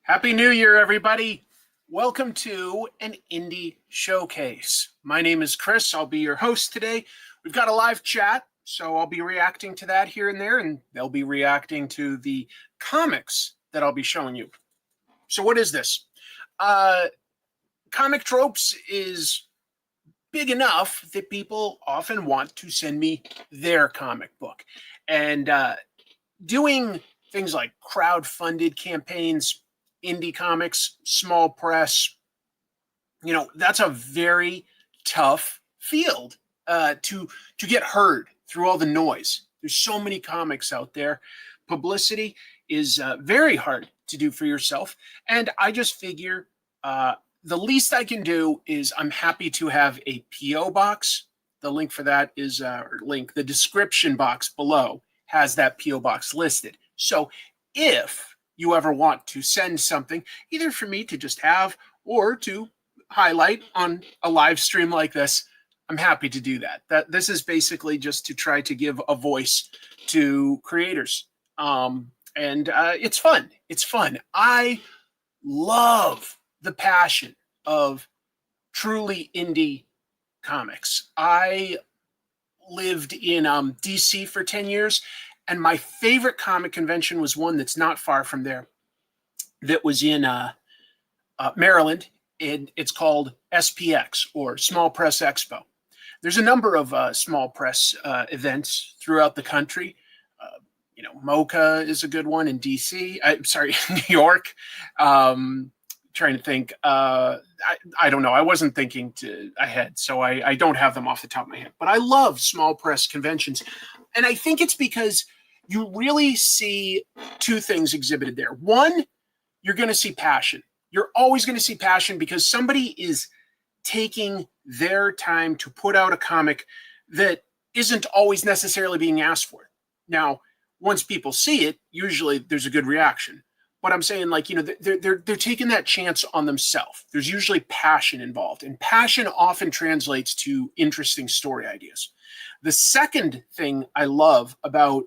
Happy New Year, everybody. Welcome to an indie showcase. My name is Chris. I'll be your host today. We've got a live chat, so I'll be reacting to that here and there, and they'll be reacting to the comics that I'll be showing you. So what is this? Comic Tropes is big enough that people often want to send me their comic book. And doing things like crowdfunded campaigns, indie comics, small press, that's a very tough field to get heard through all the noise. There's so many comics out there. Publicity is very hard to do for yourself. And I just figure the least I can do is I'm happy to have a P.O. box. The link for that is, the description box below has that P.O. box listed. So if you ever want to send something, either for me to just have or to highlight on a live stream like this, I'm happy to do that. This is basically just to try to give a voice to creators. And it's fun. It's fun. I love the passion of truly indie comics. I lived in DC for 10 years. And my favorite comic convention was one that's not far from there, that was in Maryland. It's called SPX, or Small Press Expo. There's a number of small press events throughout the country. MoCA is a good one in DC. New York. Trying to think. I don't know. I wasn't thinking ahead, so I don't have them off the top of my head. But I love small press conventions. And I think it's because you really see two things exhibited there. One, you're going to see passion. You're always going to see passion because somebody is taking their time to put out a comic that isn't always necessarily being asked for. Now, once people see it, usually there's a good reaction. But I'm saying, they're taking that chance on themselves. There's usually passion involved, and passion often translates to interesting story ideas. The second thing I love about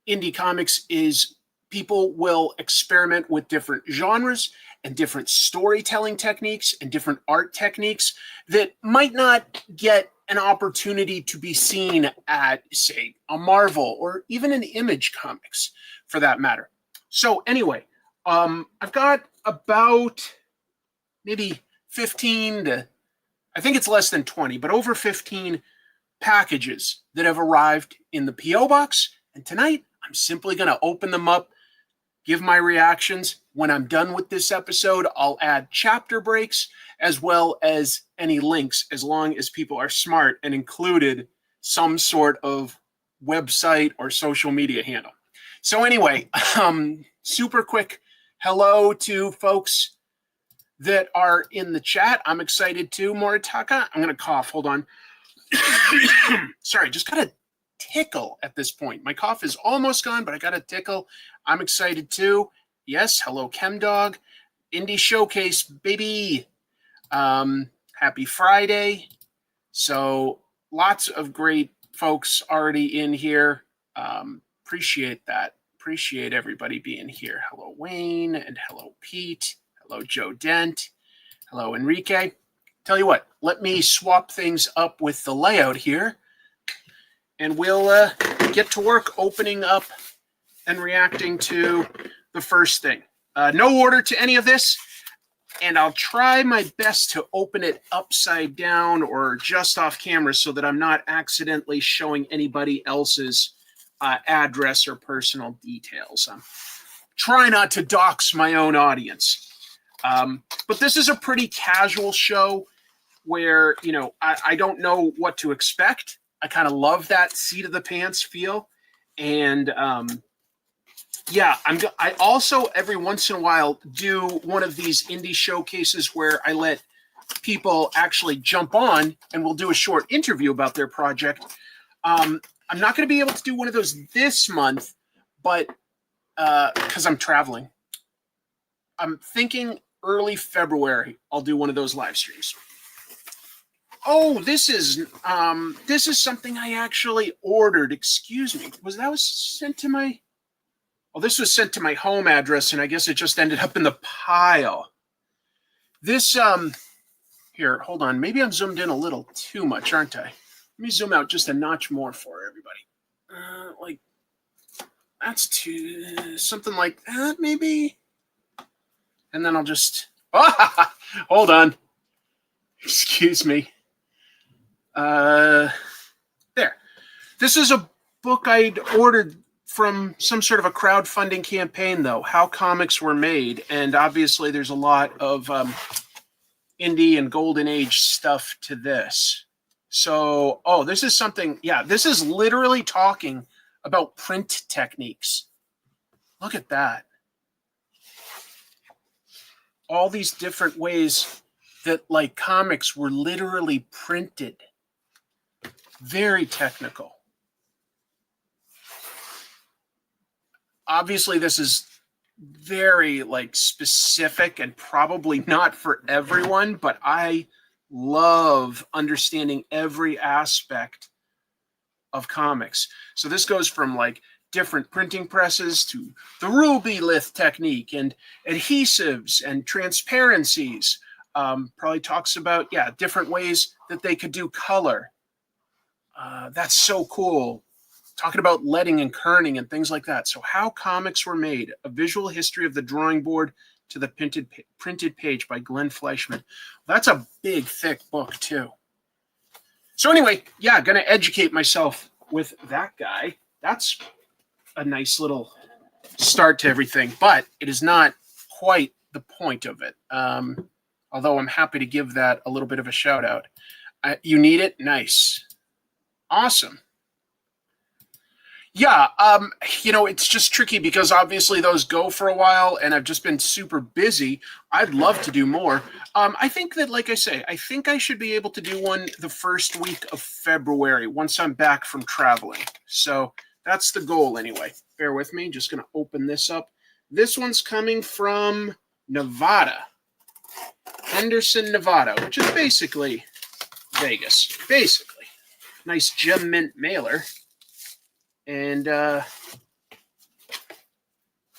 indie comics is people will experiment with different genres and different storytelling techniques and different art techniques that might not get an opportunity to be seen at, say, a Marvel or even an Image Comics, for that matter. So anyway, I've got about maybe 15 to, I think it's less than 20, but over 15 packages that have arrived in the P.O. box. And tonight, I'm simply going to open them up, give my reactions. When I'm done with this episode, I'll add chapter breaks as well as any links, as long as people are smart and included some sort of website or social media handle. So anyway, super quick hello to folks that are in the chat. I'm excited too, Moritaka. I'm going to cough. Hold on. Sorry, just got a tickle at this point. My cough is almost gone, but I got a tickle. I'm excited too. Yes, hello, ChemDog. Indie Showcase, baby. Happy Friday. So lots of great folks already in here. Appreciate that. Appreciate everybody being here. Hello, Wayne, and hello, Pete. Hello, Joe Dent. Hello, Enrique. Tell you what, let me swap things up with the layout here, and we'll get to work opening up and reacting to the first thing. No order to any of this, and I'll try my best to open it upside down or just off camera so that I'm not accidentally showing anybody else's address or personal details. Try not to dox my own audience. But this is a pretty casual show where, I don't know what to expect. I kind of love that seat of the pants feel. And I also every once in a while do one of these indie showcases where I let people actually jump on and we'll do a short interview about their project. I'm not going to be able to do one of those this month, but because I'm traveling, I'm thinking early February I'll do one of those live streams. Oh, this is something I actually ordered. Excuse me. Was sent to my Well, this was sent to my home address, and I guess it just ended up in the pile. This, here, hold on. Maybe I'm zoomed in a little too much, aren't I? Let me zoom out just a notch more for everybody. Like, that's too, something like that, maybe? And then I'll just, hold on. Excuse me. There. This is a book I'd ordered from some sort of a crowdfunding campaign, though, how comics were made. And obviously there's a lot of indie and golden age stuff to this. So, this is something, this is literally talking about print techniques. Look at that. All these different ways that, like, comics were literally printed. Very technical. Obviously, this is very, like, specific and probably not for everyone, but I love understanding every aspect of comics. So this goes from, like, different printing presses to the ruby lith technique and adhesives and transparencies. Probably talks about, different ways that they could do color. That's so cool. Talking about leading and kerning and things like that. So how comics were made, a visual history of the drawing board to the printed page by Glenn Fleishman. That's a big, thick book too. So anyway, going to educate myself with that guy. That's a nice little start to everything, but it is not quite the point of it. Although I'm happy to give that a little bit of a shout out. You need it? Nice. Awesome. Yeah, it's just tricky because obviously those go for a while and I've just been super busy. I'd love to do more. I think that, like I say, I think I should be able to do one the first week of February once I'm back from traveling. So that's the goal anyway. Bear with me. Just going to open this up. This one's coming from Nevada. Henderson, Nevada, which is basically Vegas. Basically. Nice gem mint mailer. And I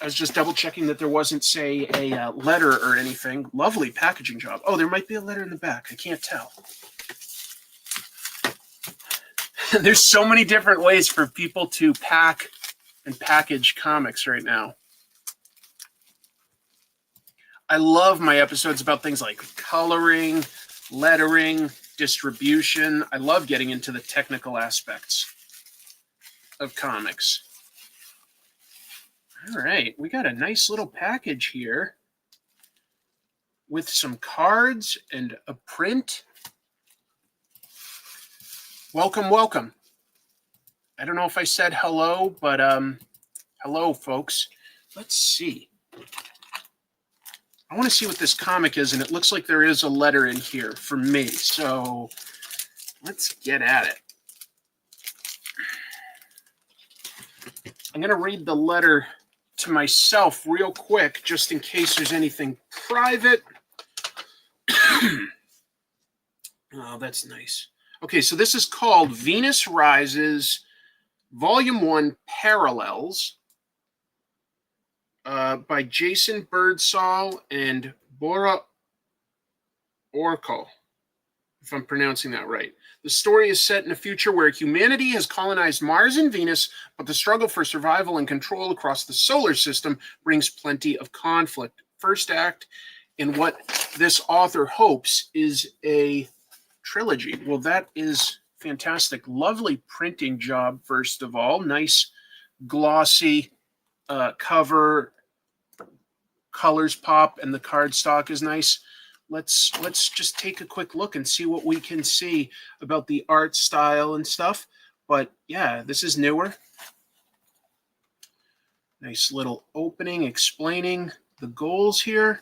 was just double checking that there wasn't, say, a letter or anything. Lovely packaging job. Oh, there might be a letter in the back. I can't tell. There's so many different ways for people to pack and package comics right now. I love my episodes about things like coloring, lettering, distribution. I love getting into the technical aspects of comics. All right, we got a nice little package here with some cards and a print. Welcome, welcome. I don't know if I said hello, but hello, folks. Let's see. I want to see what this comic is, and it looks like there is a letter in here for me. So let's get at it. I'm going to read the letter to myself real quick, just in case there's anything private. Oh, that's nice. Okay, so this is called Venus Rises, Volume 1, Parallels, by Jason Birdsall and Bora Örçal, if I'm pronouncing that right. The story is set in a future where humanity has colonized Mars and Venus, but the struggle for survival and control across the solar system brings plenty of conflict. First act in what this author hopes is a trilogy. Well, that is fantastic. Lovely printing job, first of all. Nice glossy cover. Colors pop and the cardstock is nice. Let's just take a quick look and see what we can see about the art style and stuff. But yeah, this is newer. Nice little opening explaining the goals here.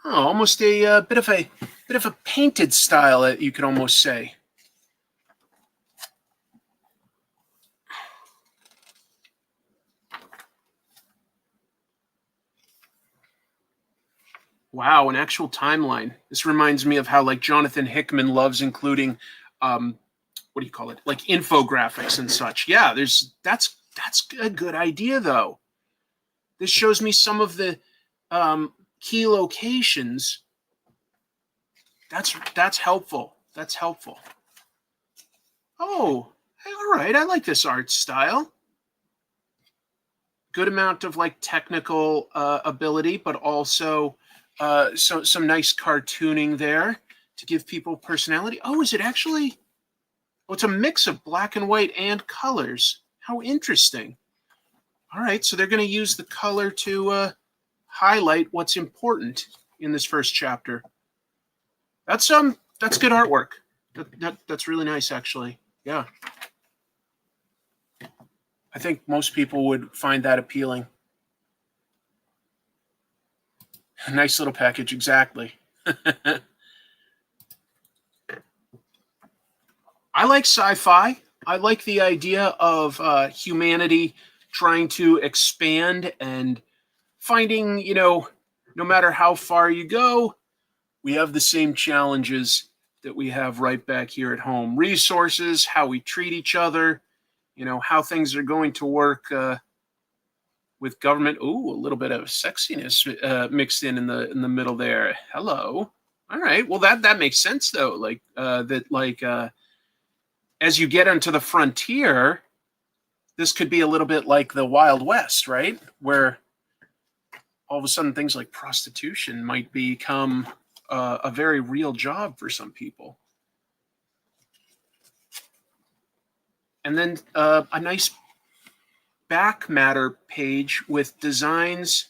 Oh, almost a bit of a painted style, you could almost say. Wow, an actual timeline. This reminds me of how, like, Jonathan Hickman loves including, what do you call it? Like infographics and such. Yeah, that's That's a good idea, though. This shows me some of the key locations. That's helpful. That's helpful. Oh, all right. I like this art style. Good amount of like technical ability, but also some nice cartooning there to give people personality. Oh, is it actually? Oh, it's a mix of black and white and colors. How interesting. All right, so they're going to use the color to highlight what's important in this first chapter. That's good artwork. That's really nice, actually. Yeah. I think most people would find that appealing. A nice little package, exactly. I like sci-fi. I like the idea of humanity trying to expand and finding, no matter how far you go, we have the same challenges that we have right back here at home. Resources, how we treat each other, how things are going to work with government. Ooh, a little bit of sexiness mixed in the middle there. Hello. All right. Well, that makes sense though. As you get onto the frontier, this could be a little bit like the Wild West, right? Where all of a sudden things like prostitution might become a very real job for some people. And then a nice back matter page with designs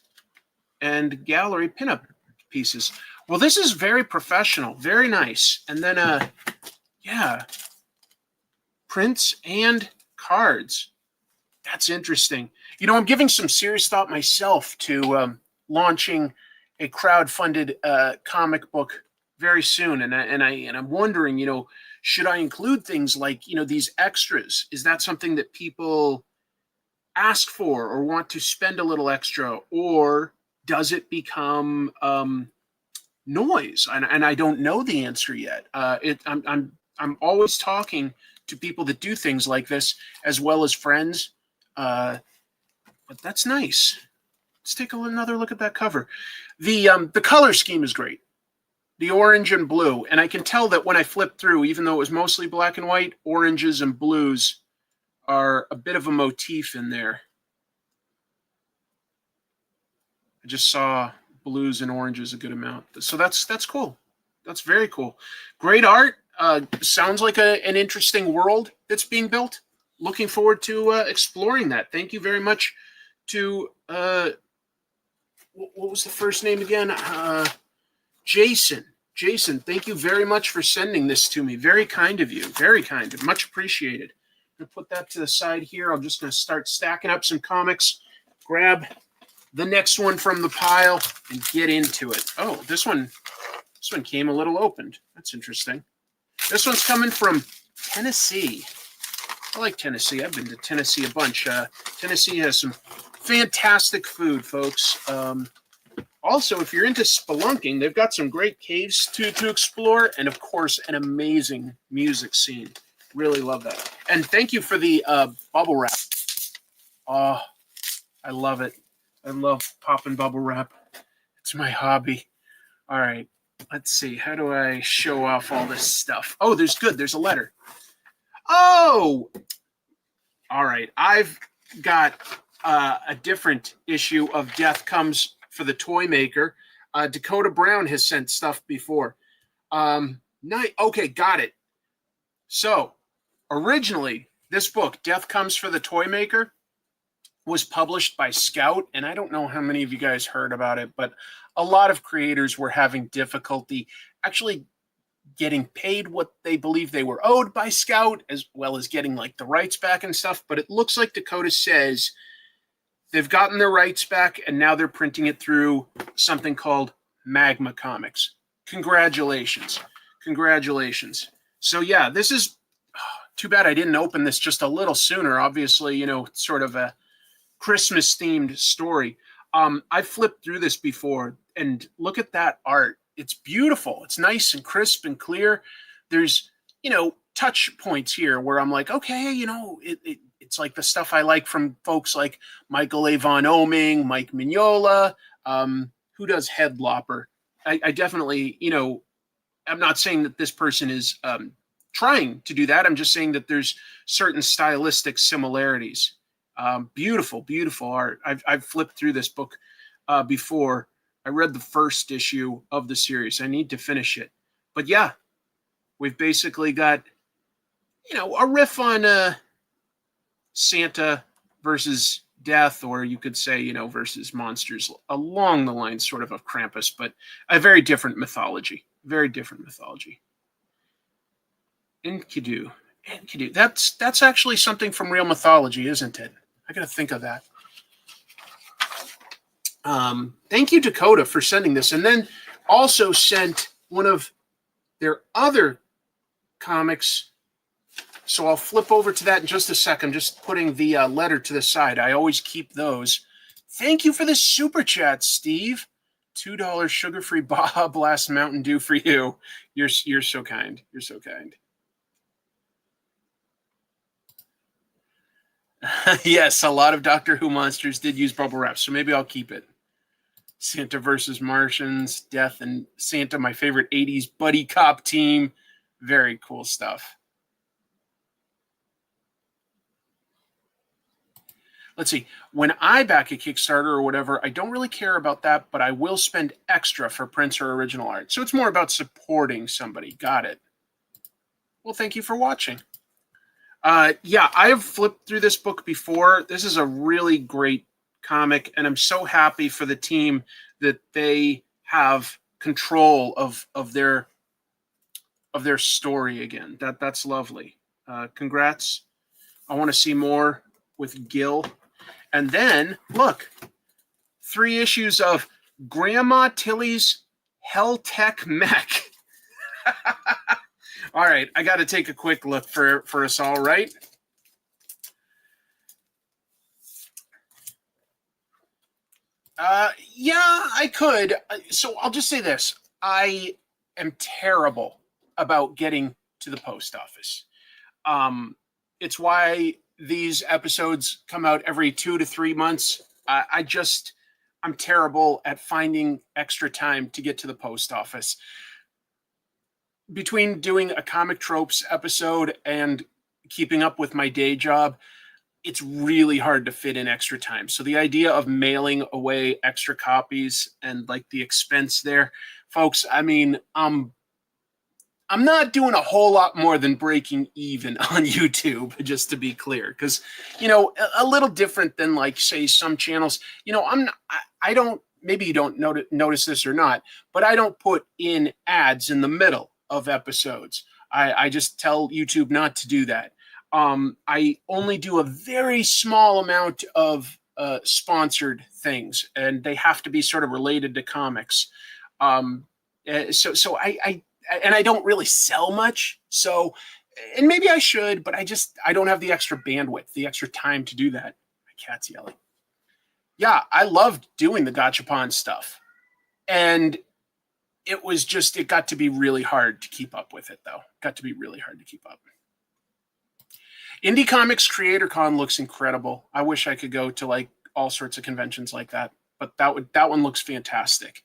and gallery pinup pieces. Well, this is very professional, very nice. And then, prints and cards. That's interesting. I'm giving some serious thought myself to launching a crowdfunded comic book very soon, and I'm wondering, should I include things like these extras? Is that something that people ask for or want to spend a little extra, or does it become noise? And I don't know the answer yet. I'm always talking to people that do things like this, as well as friends. But that's nice. Let's take another look at that cover. The color scheme is great. The orange and blue. And I can tell that when I flip through, even though it was mostly black and white, oranges and blues are a bit of a motif in there. I just saw blues and oranges a good amount. So that's cool. That's very cool. Great art. Sounds like an interesting world that's being built. Looking forward to exploring that. Thank you very much to what was the first name again? Jason. Jason, thank you very much for sending this to me. Very kind of you. Very kind. Much appreciated. I'm going to put that to the side here. I'm just going to start stacking up some comics, grab the next one from the pile, and get into it. Oh, this one came a little opened. That's interesting. This one's coming from Tennessee. I like Tennessee. I've been to Tennessee a bunch. Tennessee has some fantastic food, folks. Also, if you're into spelunking, they've got some great caves to explore, and of course, an amazing music scene. Really love that. And thank you for the bubble wrap. Oh, I love it. I love popping bubble wrap. It's my hobby. All right. Let's see. How do I show off all this stuff? Oh, there's a letter. Oh, all right. I've got a different issue of Death Comes for the Toymaker. Dakota Brown has sent stuff before. Okay, got it. So, originally, this book, Death Comes for the Toymaker, was published by Scout, and I don't know how many of you guys heard about it, but a lot of creators were having difficulty actually getting paid what they believe they were owed by Scout, as well as getting like the rights back and stuff. But it looks like Dakota says they've gotten their rights back, and now they're printing it through something called Magma Comics. Congratulations. Congratulations. So yeah, this is too bad I didn't open this just a little sooner. Obviously, sort of a Christmas themed story. I've flipped through this before, and look at that art. It's beautiful. It's nice and crisp and clear. There's, touch points here where I'm like, okay, it's like the stuff I like from folks like Michael A. Von Oming, Mike Mignola, who does Headlopper. I definitely, I'm not saying that this person is trying to do that. I'm just saying that there's certain stylistic similarities. Beautiful, beautiful art. I've flipped through this book before. I read the first issue of the series. I need to finish it. But yeah, we've basically got, a riff on Santa versus death, or you could say, versus monsters along the lines sort of Krampus, but a very different mythology. Very different mythology. Enkidu. That's actually something from real mythology, isn't it? I got to think of that. Thank you, Dakota, for sending this. And then also sent one of their other comics. So I'll flip over to that in just a sec. I'm just putting the letter to the side. I always keep those. Thank you for the super chat, Steve. $2 sugar-free Baja Blast Mountain Dew for you. You're so kind. You're so kind. Yes, a lot of Doctor Who monsters did use bubble wrap, so maybe I'll keep it. Santa versus Martians, Death and Santa, my favorite 80s buddy cop team. Very cool stuff. Let's see. When I back a Kickstarter or whatever, I don't really care about that, but I will spend extra for prints or original art. So it's more about supporting somebody. Got it. Well, thank you for watching. Yeah, I have flipped through this book before. This is a really great comic, and I'm so happy for the team that they have control of their story again. That's lovely. Congrats. I want to see more with Gil. And then, look, 3 issues of Grandma Tilly's Hell-Tech Mech. All right, I got to take a quick look for us all, right? Yeah, I could. So I'll just say this. I am terrible about getting to the post office. It's why these episodes come out every 2 to 3 months. I'm terrible at finding extra time to get to the post office. Between doing a Comic Tropes episode and keeping up with my day job, it's really hard to fit in extra time. So the idea of mailing away extra copies and like the expense there, folks, I mean, I'm not doing a whole lot more than breaking even on YouTube, just to be clear, because, a little different than like, say, some channels, I don't, maybe you don't notice this or not, but I don't put in ads in the middle of episodes. I just tell YouTube not to do that. I only do a very small amount of sponsored things, and they have to be sort of related to comics. So I don't really sell much. So, and maybe I should, but I don't have the extra bandwidth, the extra time to do that. My cat's yelling. Yeah, I loved doing the Gachapon stuff. And it got to be really hard to keep up with it, though. Got to be really hard to keep up. Indie Comics Creator Con looks incredible. I wish I could go to like all sorts of conventions like that, but that one looks fantastic.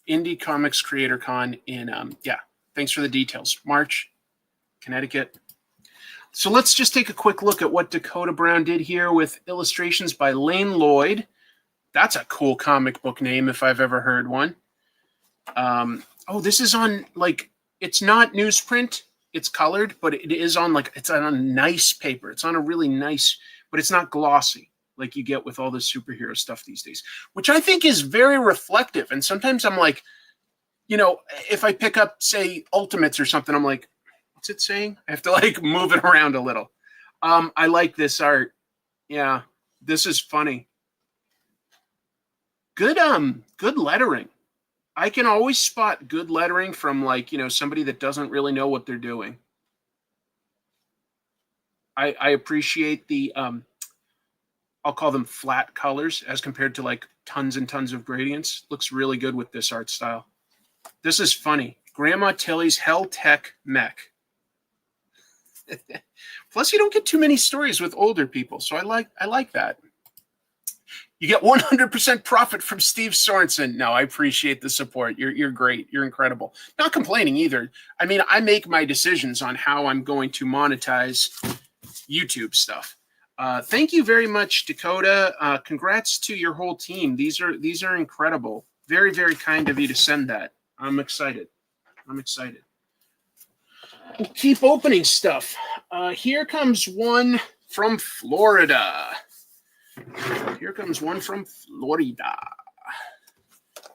Indie Comics Creator Con in thanks for the details. March, Connecticut. So let's just take a quick look at what Dakota Brown did here with illustrations by Lane Lloyd. That's a cool comic book name if I've ever heard one. This is on it's not newsprint. It's colored, but it is on it's on a nice paper. It's on a really nice, but it's not glossy like you get with all the superhero stuff these days, which I think is very reflective. And sometimes I'm like, if I pick up, say, Ultimates or something, I'm like, what's it saying? I have to move it around a little. I like this art. Yeah, this is funny. Good lettering. I can always spot good lettering from somebody that doesn't really know what they're doing. I appreciate the I'll call them flat colors as compared to tons and tons of gradients. Looks really good with this art style. This is funny. Grandma Tilly's Hell-Tech Mech. Plus, you don't get too many stories with older people, so I like that. You get 100% profit from Steve Sorensen. No, I appreciate the support. You're great. You're incredible. Not complaining either. I mean, I make my decisions on how I'm going to monetize YouTube stuff. Thank you very much, Dakota. Congrats to your whole team. These are incredible. Very, very kind of you to send that. I'm excited. We'll keep opening stuff. Here comes one from Florida.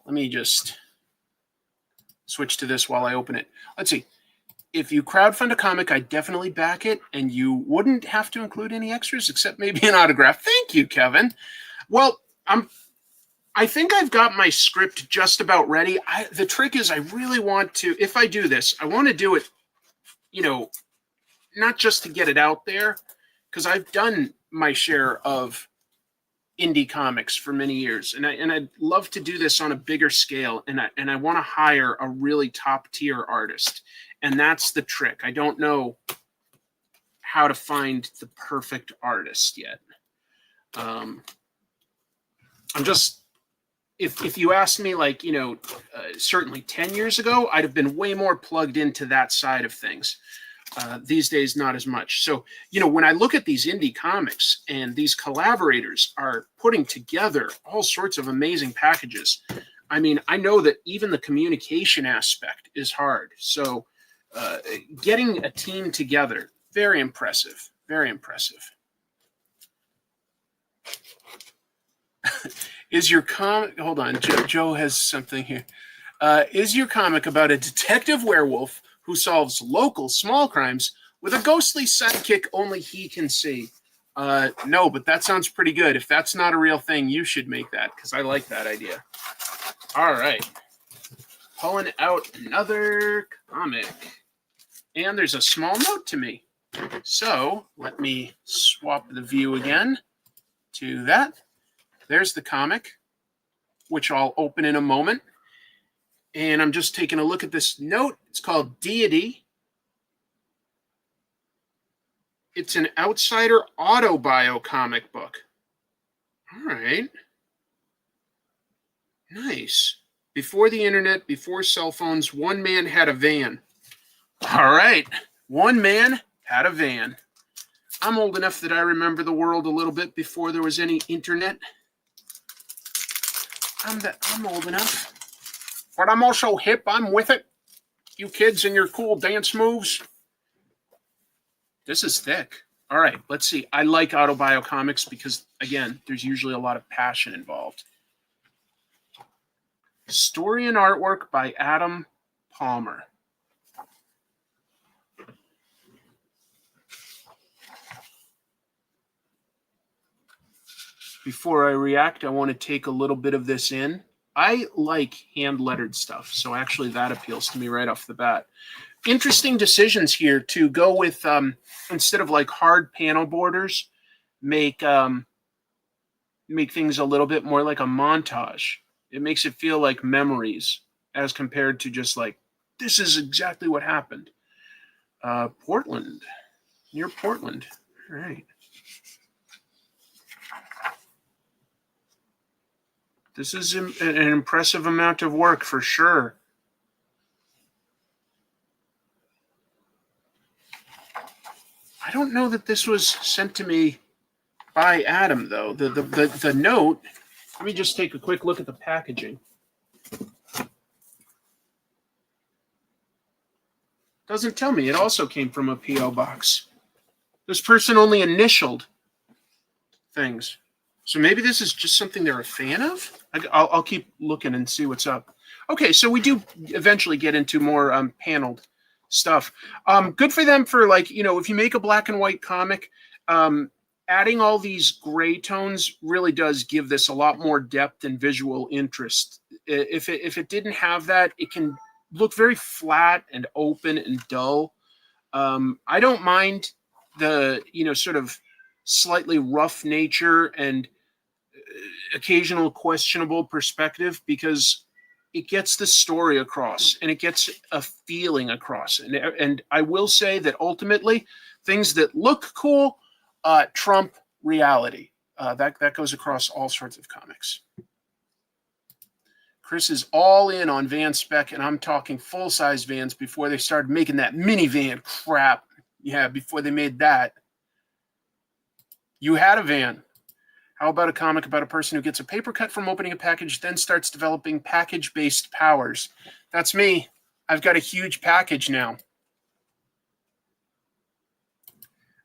Let me just switch to this while I open it. Let's see. If you crowdfund a comic, I definitely back it, and you wouldn't have to include any extras except maybe an autograph. Thank you, Kevin. Well, I think I've got my script just about ready. The trick is I really want to, if I do this, I want to do it, not just to get it out there, because I've done my share of indie comics for many years, and I'd love to do this on a bigger scale, and I want to hire a really top tier artist, and that's the trick. I don't know how to find the perfect artist yet. I'm just, if you asked me, like, certainly 10 years ago, I'd have been way more plugged into that side of things. These days, not as much. So, when I look at these indie comics and these collaborators are putting together all sorts of amazing packages, I mean, I know that even the communication aspect is hard. So getting a team together, very impressive, very impressive. Is your comic, hold on, Joe has something here. Is your comic about a detective werewolf who solves local small crimes with a ghostly sidekick only he can see? No, but that sounds pretty good. If that's not a real thing, you should make that, because I like that idea. All right. Pulling out another comic. And there's a small note to me. So let me swap the view again to that. There's the comic, which I'll open in a moment. And I'm just taking a look at this note. It's called Deity. It's an outsider autobio comic book. All right. Nice. Before the internet, before cell phones, one man had a van. All right. One man had a van. I'm old enough that I remember the world a little bit before there was any internet. I'm old enough. But I'm also hip. I'm with it. You kids and your cool dance moves. This is thick. All right, let's see. I like autobio comics because, again, there's usually a lot of passion involved. Story and artwork by Adam Palmer. Before I react, I want to take a little bit of this in. I like hand-lettered stuff, so actually that appeals to me right off the bat. Interesting decisions here to go with, instead of like hard panel borders, make things a little bit more like a montage. It makes it feel like memories as compared to just like, this is exactly what happened. Portland, near Portland. All right. This is an impressive amount of work for sure. I don't know that this was sent to me by Adam, though. The note, let me just take a quick look at the packaging. Doesn't tell me. It also came from a P.O. box. This person only initialed things. So maybe this is just something they're a fan of? I'll keep looking and see what's up. Okay, so we do eventually get into more paneled stuff. Good for them for, like, if you make a black and white comic, adding all these gray tones really does give this a lot more depth and visual interest. If it didn't have that, it can look very flat and open and dull. I don't mind the, sort of slightly rough nature and occasional questionable perspective, because it gets the story across and it gets a feeling across. And I will say that ultimately things that look cool trump reality. That goes across all sorts of comics. Chris is all in on van spec, and I'm talking full-size vans before they started making that minivan crap. Yeah, before they made that. You had a van. How about a comic about a person who gets a paper cut from opening a package, then starts developing package-based powers? That's me. I've got a huge package now.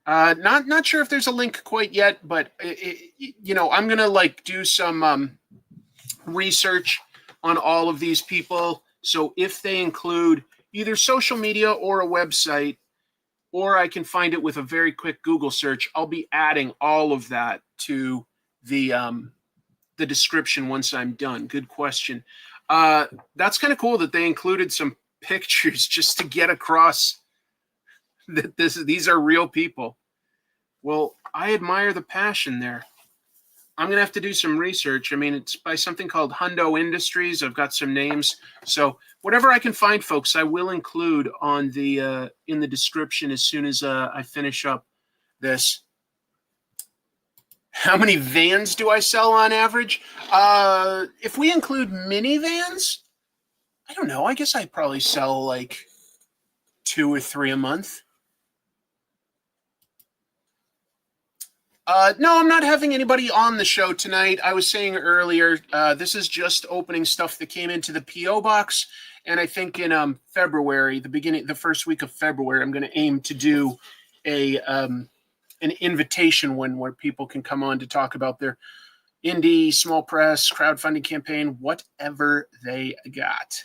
Not sure if there's a link quite yet, but I'm gonna do some research on all of these people. So if they include either social media or a website, or I can find it with a very quick Google search, I'll be adding all of that to the description once I'm done. Good question. That's kind of cool that they included some pictures just to get across that these are real people. Well, I admire the passion there. I'm going to have to do some research. I mean, it's by something called Hundo Industries. I've got some names. So whatever I can find, folks, I will include on the in the description as soon as I finish up this. How many vans do I sell on average? If we include minivans, I don't know. I guess I probably sell like 2 or 3 a month. No, I'm not having anybody on the show tonight. I was saying earlier, this is just opening stuff that came into the P.O. box. And I think in February, the first week of February, I'm going to aim to do an invitation one where people can come on to talk about their indie, small press, crowdfunding campaign, whatever they got.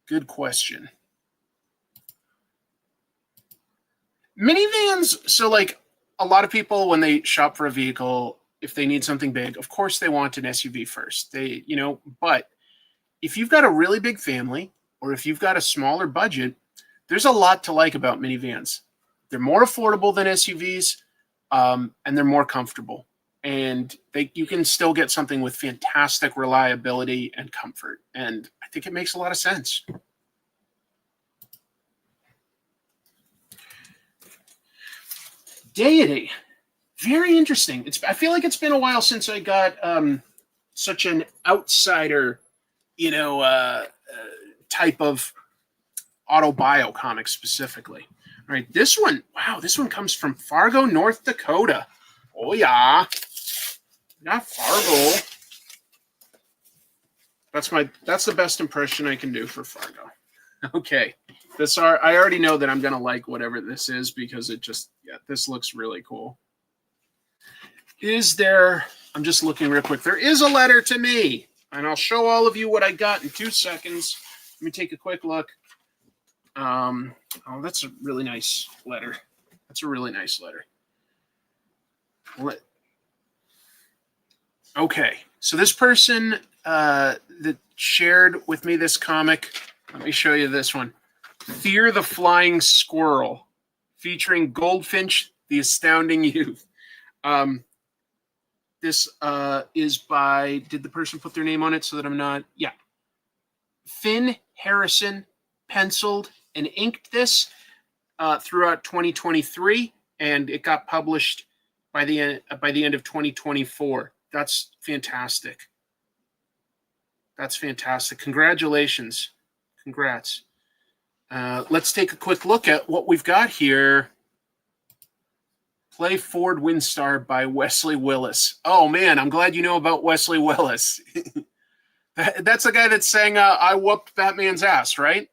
Good question. Minivans, so a lot of people, when they shop for a vehicle, if they need something big, of course they want an SUV first. But if you've got a really big family or if you've got a smaller budget, there's a lot to like about minivans. They're more affordable than SUVs, and they're more comfortable. And you can still get something with fantastic reliability and comfort. And I think it makes a lot of sense. Deity. Very interesting. I feel like it's been a while since I got such an outsider, type of auto-bio comic specifically. All right, this one comes from Fargo, North Dakota. Oh, yeah. Not Fargo. That's the best impression I can do for Fargo. Okay. I already know that I'm going to like whatever this is because this looks really cool. I'm just looking real quick. There is a letter to me, and I'll show all of you what I got in 2 seconds. Let me take a quick look. That's a really nice letter. Okay, so this person that shared with me this comic, let me show you this one. Fear the Flying Squirrel, featuring Goldfinch, the Astounding Youth. This is by, did the person put their name on it so that I'm not? Yeah. Finn Harrison penciled and inked this throughout 2023, and it got published by the end of 2024. That's fantastic. Congratulations. Congrats. Let's take a quick look at what we've got here. Play Ford Windstar by Wesley Willis. Oh, man, I'm glad you know about Wesley Willis. That's the guy that sang I Whooped Batman's Ass, right?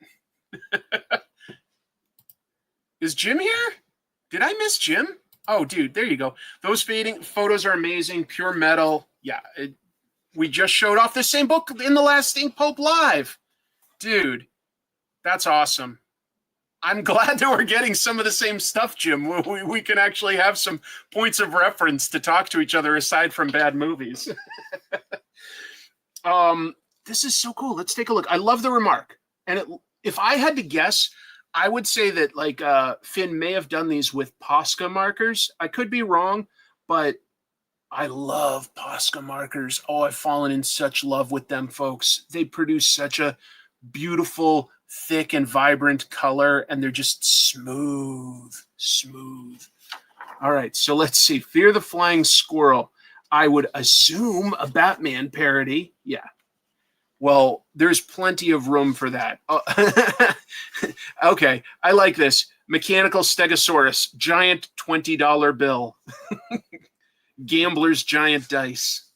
Is Jim here? Did I miss Jim? Oh, dude, there you go. Those fading photos are amazing. Pure metal. Yeah, we just showed off the same book in the last Ink Pope Live. Dude, that's awesome. I'm glad that we're getting some of the same stuff, Jim. We can actually have some points of reference to talk to each other aside from bad movies. This is so cool. Let's take a look. I love the remark. And if I had to guess, I would say that Finn may have done these with Posca markers. I could be wrong, but I love Posca markers. Oh, I've fallen in such love with them, folks. They produce such a beautiful thick and vibrant color, and they're just smooth. All right, so let's see. Fear the Flying Squirrel. I would assume a Batman parody. Yeah. Well, there's plenty of room for that. Oh, okay, I like this. Mechanical Stegosaurus, giant $20 bill. Gambler's giant dice.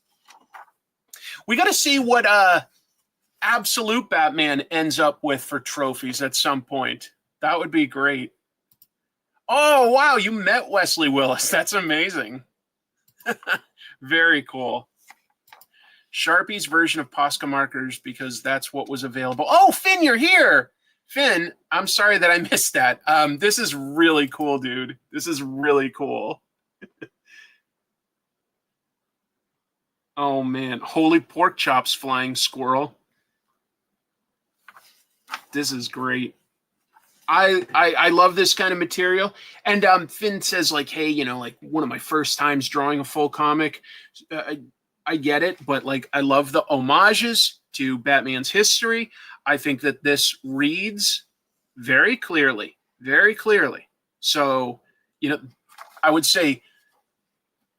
We got to see what Absolute Batman ends up with for trophies at some point. That would be great. Oh, wow, you met Wesley Willis. That's amazing. Very cool. Sharpie's version of Posca markers, because that's what was available. Oh, Finn, you're here. Finn, I'm sorry that I missed that. This is really cool, dude. This is really cool. Oh, man. Holy Pork Chops Flying Squirrel. This is great. I love this kind of material. And Finn says, like, hey, you know, like one of my first times drawing a full comic. I get it, but like I love the homages to Batman's history. I think that this reads very clearly, very clearly. So, you know, I would say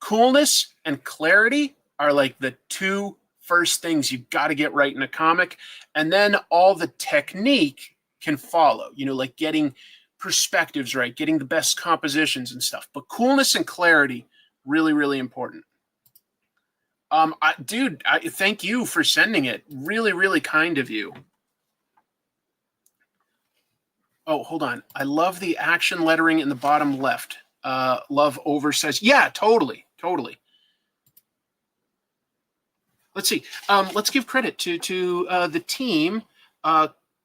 coolness and clarity are like the two first things you've got to get right in a comic. And then all the technique can follow, you know, like getting perspectives right, getting the best compositions and stuff. But coolness and clarity, really, really important. Dude, thank you for sending it. Really, really kind of you. Oh, hold on. I love the action lettering in the bottom left. Love oversized. Yeah, totally. Let's see. Let's give credit to the team.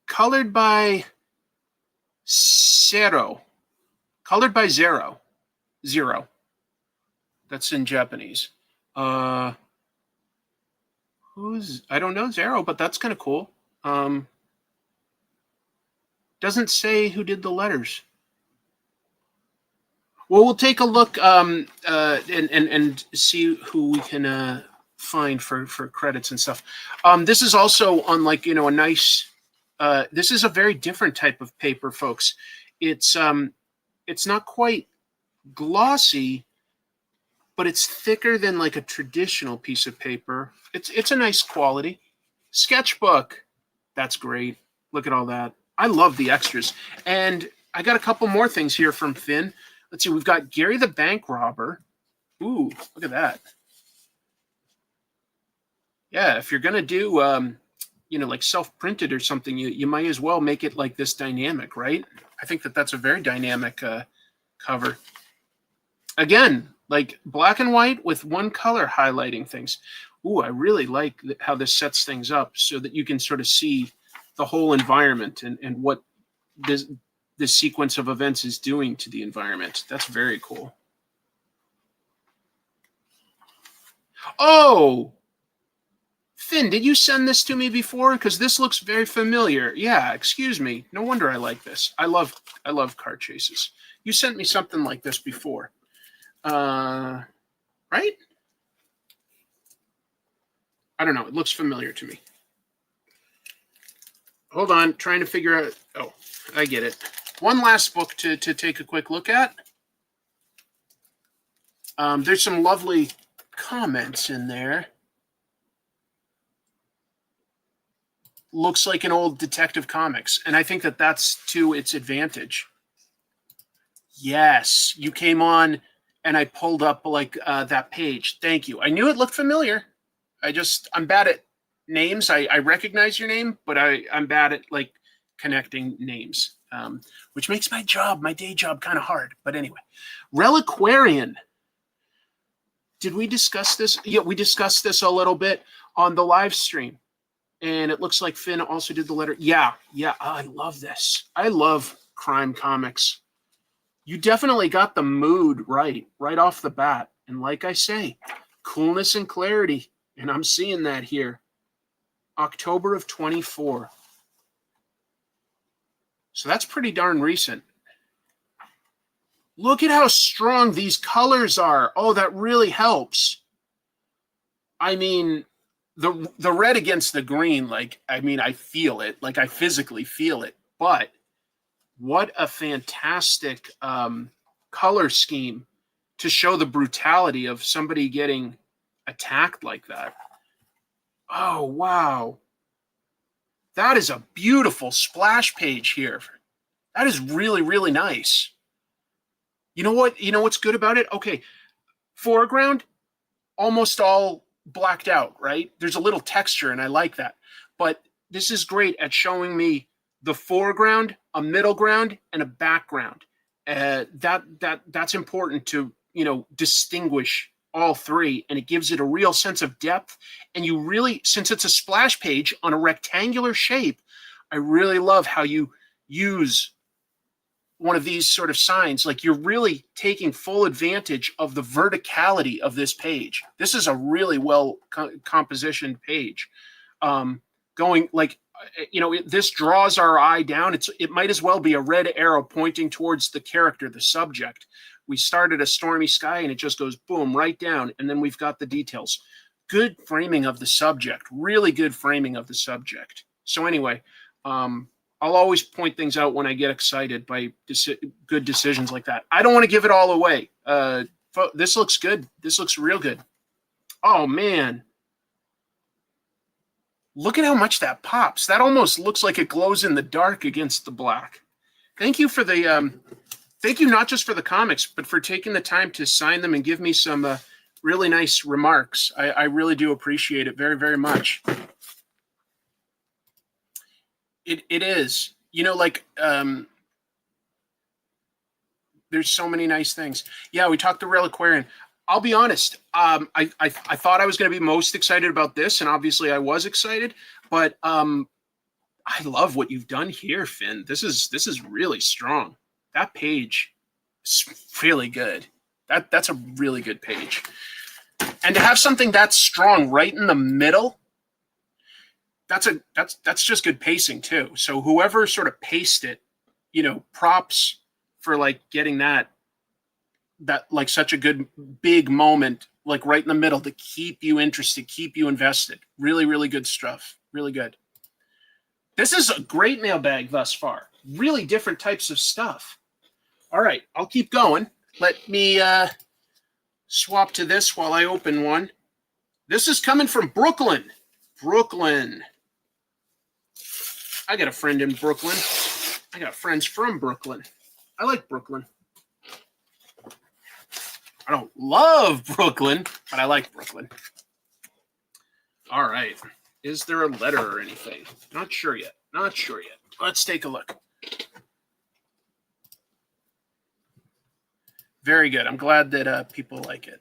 Colored by Zero. Colored by Zero. That's in Japanese. I don't know Zero, but that's kind of cool. Doesn't say who did the letters. Well, we'll take a look and see who we can find for credits and stuff. This is also on, like, you know, a nice. This is a very different type of paper, folks. It's not quite glossy, but it's thicker than like a traditional piece of paper. It's a nice quality. Sketchbook. That's great. Look at all that. I love the extras. And I got a couple more things here from Finn. Let's see. We've got Gary the Bank Robber. Ooh, look at that. Yeah, if you're going to do, you know, like self-printed or something, you might as well make it like this dynamic, right? I think that that's a very dynamic cover. Again, like black and white with one color highlighting things. Ooh, I really like how this sets things up so that you can sort of see the whole environment and what this sequence of events is doing to the environment. That's very cool. Oh, Finn, did you send this to me before? Because this looks very familiar. Yeah, excuse me. No wonder I like this. I love car chases. You sent me something like this before. Right? I don't know. It looks familiar to me. Hold on. Trying to figure out. Oh, I get it. One last book to take a quick look at. There's some lovely comments in there. Looks like an old Detective Comics, and I think that that's to its advantage. Yes, you came on, and I pulled up like that page. Thank you. I knew it looked familiar. I'm bad at names. I recognize your name, but I'm bad at like connecting names, which makes my day job kind of hard. But anyway, Reliquarian. Did we discuss this? Yeah, we discussed this a little bit on the live stream. And it looks like Finn also did the letter. Yeah. I love this. I love crime comics. You definitely got the mood right off the bat. And like I say, coolness and clarity. And I'm seeing that here. October of 24. So that's pretty darn recent. Look at how strong these colors are. Oh, that really helps. I mean, the red against the green, like, I mean, I feel it. Like, I physically feel it. but what a fantastic color scheme to show the brutality of somebody getting attacked like that. Oh, wow. That is a beautiful splash page here. That is really, really nice. You know what? You know what's good about it? Okay, foreground, almost all blacked out, right? There's a little texture, and I like that. But this is great at showing me the foreground, a middle ground, and a background. That's important to, distinguish all three, and it gives it a real sense of depth. And you really, since it's a splash page on a rectangular shape, I really love how you use one of these sort of signs. Like, you're really taking full advantage of the verticality of this page. This is a really well compositioned page. Going like, this draws our eye down. It might as well be a red arrow pointing towards the character, the subject. We started a stormy sky and it just goes boom right down, and then we've got the details. Good framing of the subject, really good framing of the subject. So anyway, I'll always point things out when I get excited by good decisions like that. I don't want to give it all away. This looks good. This looks real good. Oh man. Look at how much that pops. That almost looks like it glows in the dark against the black. Thank you for the thank you not just for the comics, but for taking the time to sign them and give me some really nice remarks. I really do appreciate it very, very much. It is. There's so many nice things. Yeah, we talked to Reliquarian. I'll be honest. I thought I was going to be most excited about this, and obviously I was excited. But I love what you've done here, Finn. This is really strong. That page is really good. That's a really good page. And to have something that's strong right in the middle, that's just good pacing too. So whoever sort of paced it, props for like getting that like such a good big moment, like right in the middle, to keep you interested, keep you invested. Really, really good stuff. Really good. This is a great mailbag thus far. Really different types of stuff. All right, I'll keep going. Let me swap to this while I open one. This is coming from Brooklyn. Brooklyn. I got a friend in Brooklyn. I got friends from Brooklyn. I like Brooklyn. I don't love Brooklyn, but I like Brooklyn. All right. Is there a letter or anything? Not sure yet. Not sure yet. Let's take a look. Very good. I'm glad that people like it.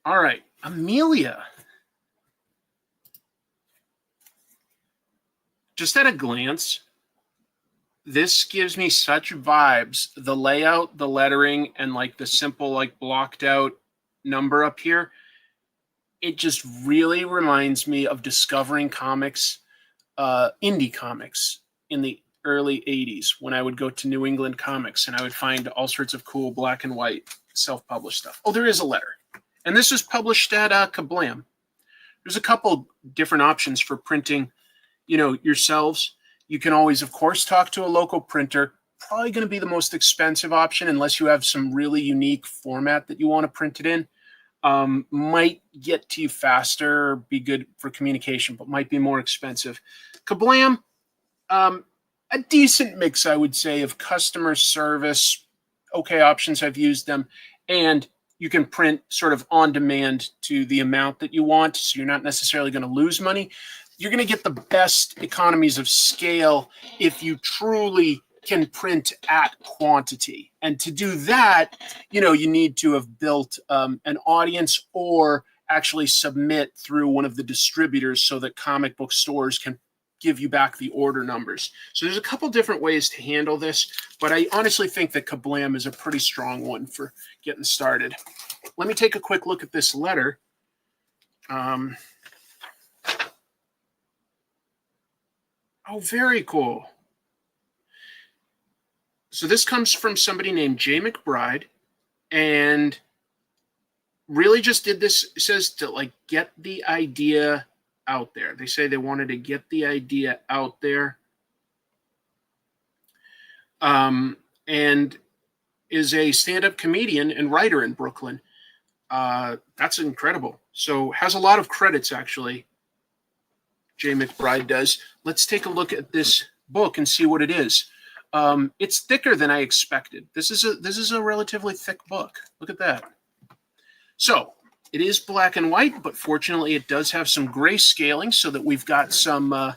All right. Amelia. Just at a glance, this gives me such vibes. The layout, the lettering, and like the simple like blocked out number up here. It just really reminds me of discovering comics, indie comics in the early 80s when I would go to New England Comics and I would find all sorts of cool black and white self-published stuff. Oh, there is a letter. And this is published at Kablam. There's a couple different options for printing, yourselves. You can always, of course, talk to a local printer. Probably going to be the most expensive option unless you have some really unique format that you want to print it in. Might get to you faster, be good for communication, but might be more expensive. Kablam, a decent mix, I would say, of customer service, okay options. I've used them, and you can print sort of on demand to the amount that you want, so you're not necessarily going to lose money. You're going to get the best economies of scale if you truly can print at quantity. And to do that, you need to have built an audience or actually submit through one of the distributors so that comic book stores can give you back the order numbers. So there's a couple different ways to handle this, but I honestly think that Kablam is a pretty strong one for getting started. Let me take a quick look at this letter. Oh, very cool. So this comes from somebody named Jaye McBride, and really just did this, says to like get the idea out there. They say they wanted to get the idea out there. and is a stand-up comedian and writer in Brooklyn. That's incredible. So has a lot of credits, actually. Jaye McBride does. Let's take a look at this book and see what it is. It's thicker than I expected. This is a relatively thick book. Look at that. So it is black and white, but fortunately it does have some gray scaling so that we've got some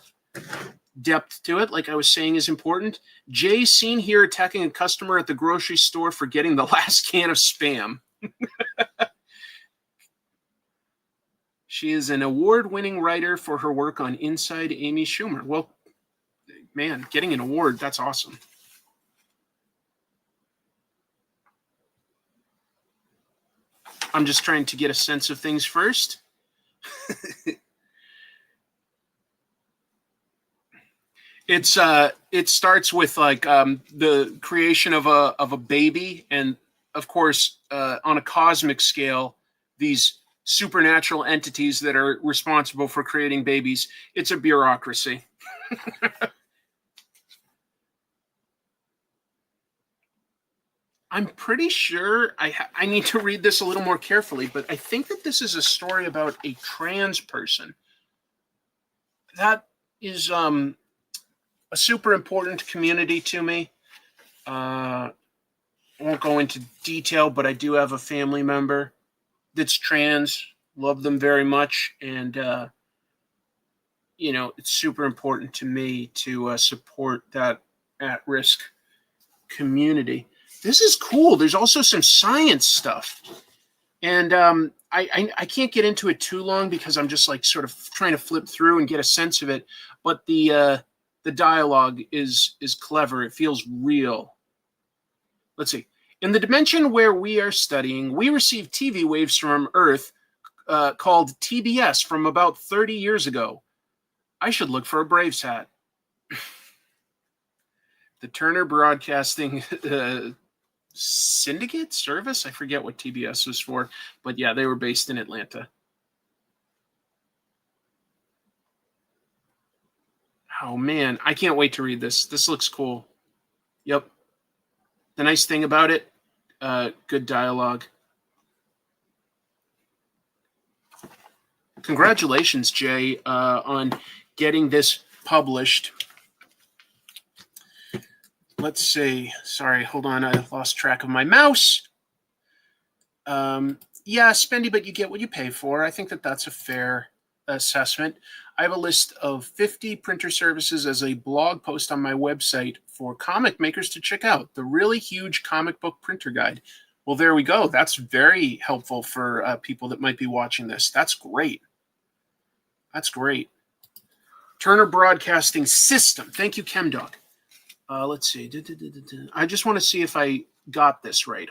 depth to it, like I was saying, is important. Jaye seen here attacking a customer at the grocery store for getting the last can of Spam. She is an award-winning writer for her work on Inside Amy Schumer. Well, man, getting an award, that's awesome. I'm just trying to get a sense of things first. It starts with like the creation of a baby, and of course on a cosmic scale, these supernatural entities that are responsible for creating babies. It's a bureaucracy. I'm pretty sure I need to read this a little more carefully, but I think that this is a story about a trans person. That is a super important community to me. I won't go into detail, but I do have a family member that's trans. Love them very much, and it's super important to me to support that at-risk community. This is cool. There's also some science stuff, and I can't get into it too long because I'm just like sort of trying to flip through and get a sense of it. But the dialogue is clever. It feels real. Let's see. In the dimension where we are studying, we receive TV waves from Earth called TBS from about 30 years ago. I should look for a Braves hat. The Turner Broadcasting Syndicate Service? I forget what TBS was for, but yeah, they were based in Atlanta. Oh man, I can't wait to read this. This looks cool. Yep. The nice thing about it, good dialogue. Congratulations, Jaye, on getting this published. Let's see. Sorry, hold on. I lost track of my mouse. Yeah, spendy, but you get what you pay for. I think that that's a fair assessment. I have a list of 50 printer services as a blog post on my website for comic makers to check out. The really huge comic book printer guide. Well, there we go. That's very helpful for people that might be watching this. That's great. That's great. Turner Broadcasting System. Thank you, ChemDog. Let's see. I just want to see if I got this right.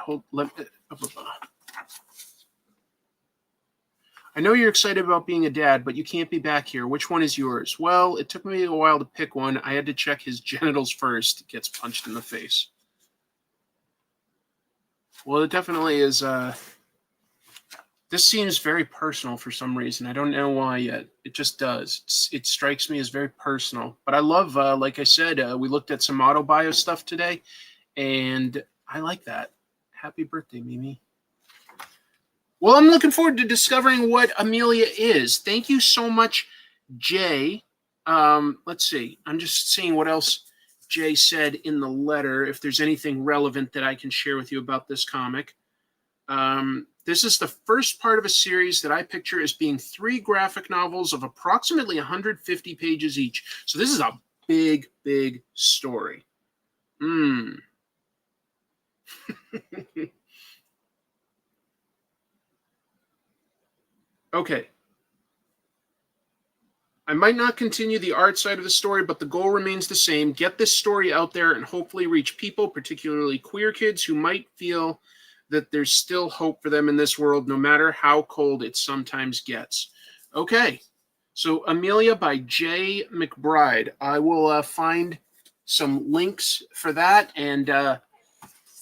I know you're excited about being a dad, but you can't be back here. Which one is yours? Well, it took me a while to pick one. I had to check his genitals first. It gets punched in the face. Well, it definitely is. This seems very personal for some reason. I don't know why yet. It just does. It strikes me as very personal. But I love, like I said, we looked at some autobio stuff today, and I like that. Happy birthday, Mimi. Well, I'm looking forward to discovering what Amelia is. Thank you so much, Jaye. Let's see. I'm just seeing what else Jaye said in the letter, if there's anything relevant that I can share with you about this comic. This is the first part of a series that I picture as being 3 graphic novels of approximately 150 pages each. So this is a big, big story. Okay. I might not continue the art side of the story, but the goal remains the same. Get this story out there and hopefully reach people, particularly queer kids, who might feel that there's still hope for them in this world, no matter how cold it sometimes gets. Okay, so Amelia by Jaye McBride. I will find some links for that, and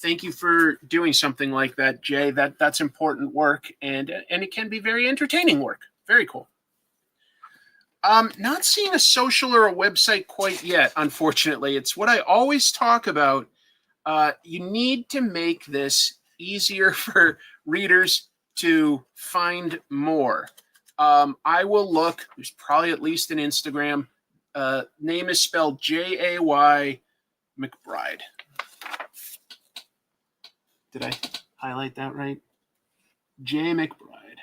thank you for doing something like that, Jaye. That's important work, and it can be very entertaining work. Very cool. Not seeing a social or a website quite yet, unfortunately. It's what I always talk about You need to make this easier for readers to find more. I will look. There's probably at least an Instagram. Name is spelled Jay McBride. Did I highlight that right? Jaye McBride.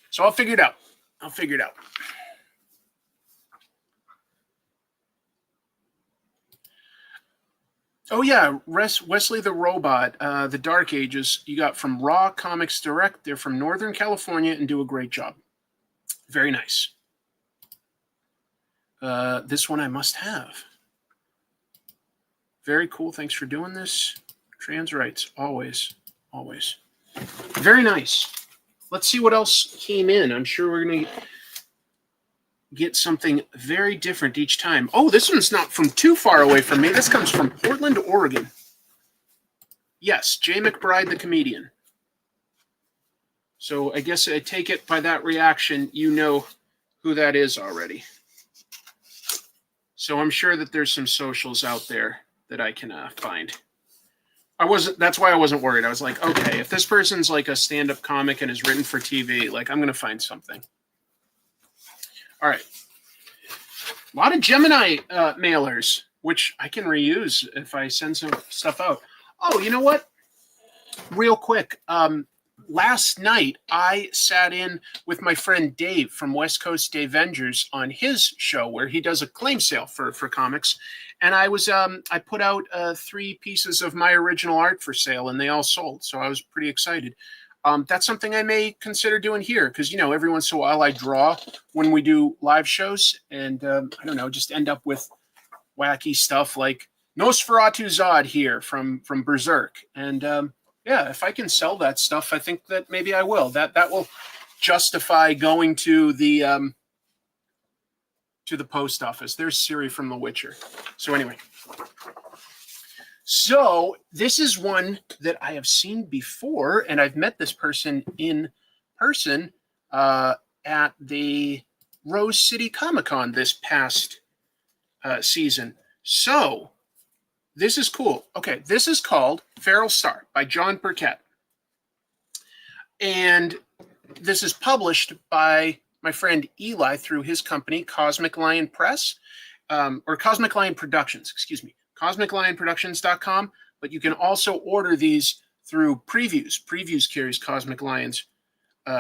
So I'll figure it out. Oh, yeah. Wesley the Robot, The Dark Ages, you got from Raw Comics Direct. They're from Northern California and do a great job. Very nice. This one I must have. Very cool. Thanks for doing this. Trans rights. Always. Very nice. Let's see what else came in. I'm sure we're going to get something very different each time. Oh, this one's not from too far away from me. This comes from Portland, Oregon. Yes, Jaye McBride, the comedian. So I guess I take it by that reaction, you know who that is already. So I'm sure that there's some socials out there that I can find. That's why I wasn't worried. I was like, okay, if this person's like a stand-up comic and is written for TV, like I'm going to find something. All right. A lot of Gemini mailers, which I can reuse if I send some stuff out. Oh, you know what? Real quick. Last night, I sat in with my friend Dave from West Coast Davengers on his show where he does a claim sale for comics. And I put out 3 pieces of my original art for sale, and they all sold. So I was pretty excited. That's something I may consider doing here because, you know, every once in a while I draw when we do live shows and, I don't know, just end up with wacky stuff like Nosferatu Zod here from Berserk. And, yeah, if I can sell that stuff, I think that maybe I will. That will justify going to the post office. There's Ciri from The Witcher. So anyway. So this is one that I have seen before, and I've met this person in person at the Rose City Comic-Con this past season. So this is cool. Okay, this is called Feral Star by John Burkett. And this is published by my friend Eli through his company, Cosmic Lion Press, or Cosmic Lion Productions, excuse me. CosmicLionProductions.com, but you can also order these through Previews. Previews carries Cosmic Lion's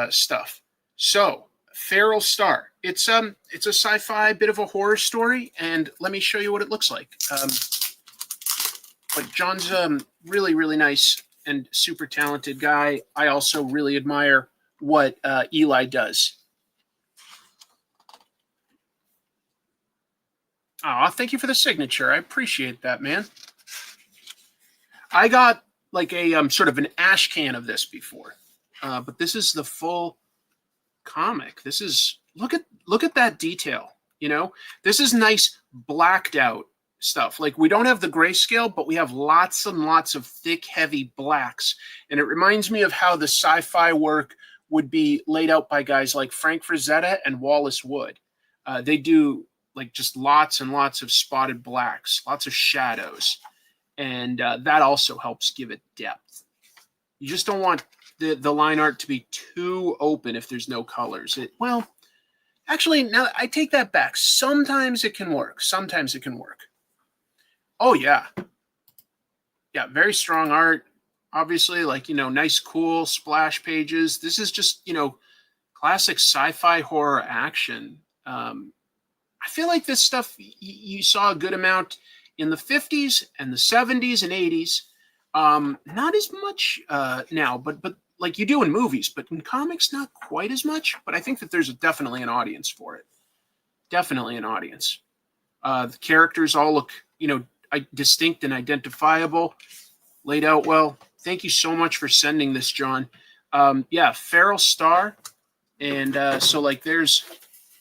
stuff. So, Feral Star. It's a sci-fi, bit of a horror story, and let me show you what it looks like. But John's really, really nice and super talented guy. I also really admire what Eli does. Oh, thank you for the signature. I appreciate that, man. I got like a sort of an ash can of this before, but this is the full comic. This is look at that detail. You know, this is nice blacked out stuff. Like we don't have the grayscale, but we have lots and lots of thick, heavy blacks, and it reminds me of how the sci-fi work would be laid out by guys like Frank Frazetta and Wallace Wood. They do like just lots and lots of spotted blacks, lots of shadows. And that also helps give it depth. You just don't want the line art to be too open if there's no colors. Well, actually, now I take that back. Sometimes it can work. Sometimes it can work. Oh, yeah. Yeah, very strong art. Obviously, like, you know, nice, cool splash pages. This is just, you know, classic sci-fi horror action. I feel like this stuff you saw a good amount in the 50s and the 70s and 80s. Not as much now, but like you do in movies, but in comics, not quite as much. But I think that there's definitely an audience for it. Definitely an audience. The characters all look, you know, distinct and identifiable, laid out well. Thank you so much for sending this, John. Yeah, Feral Star. And so like there's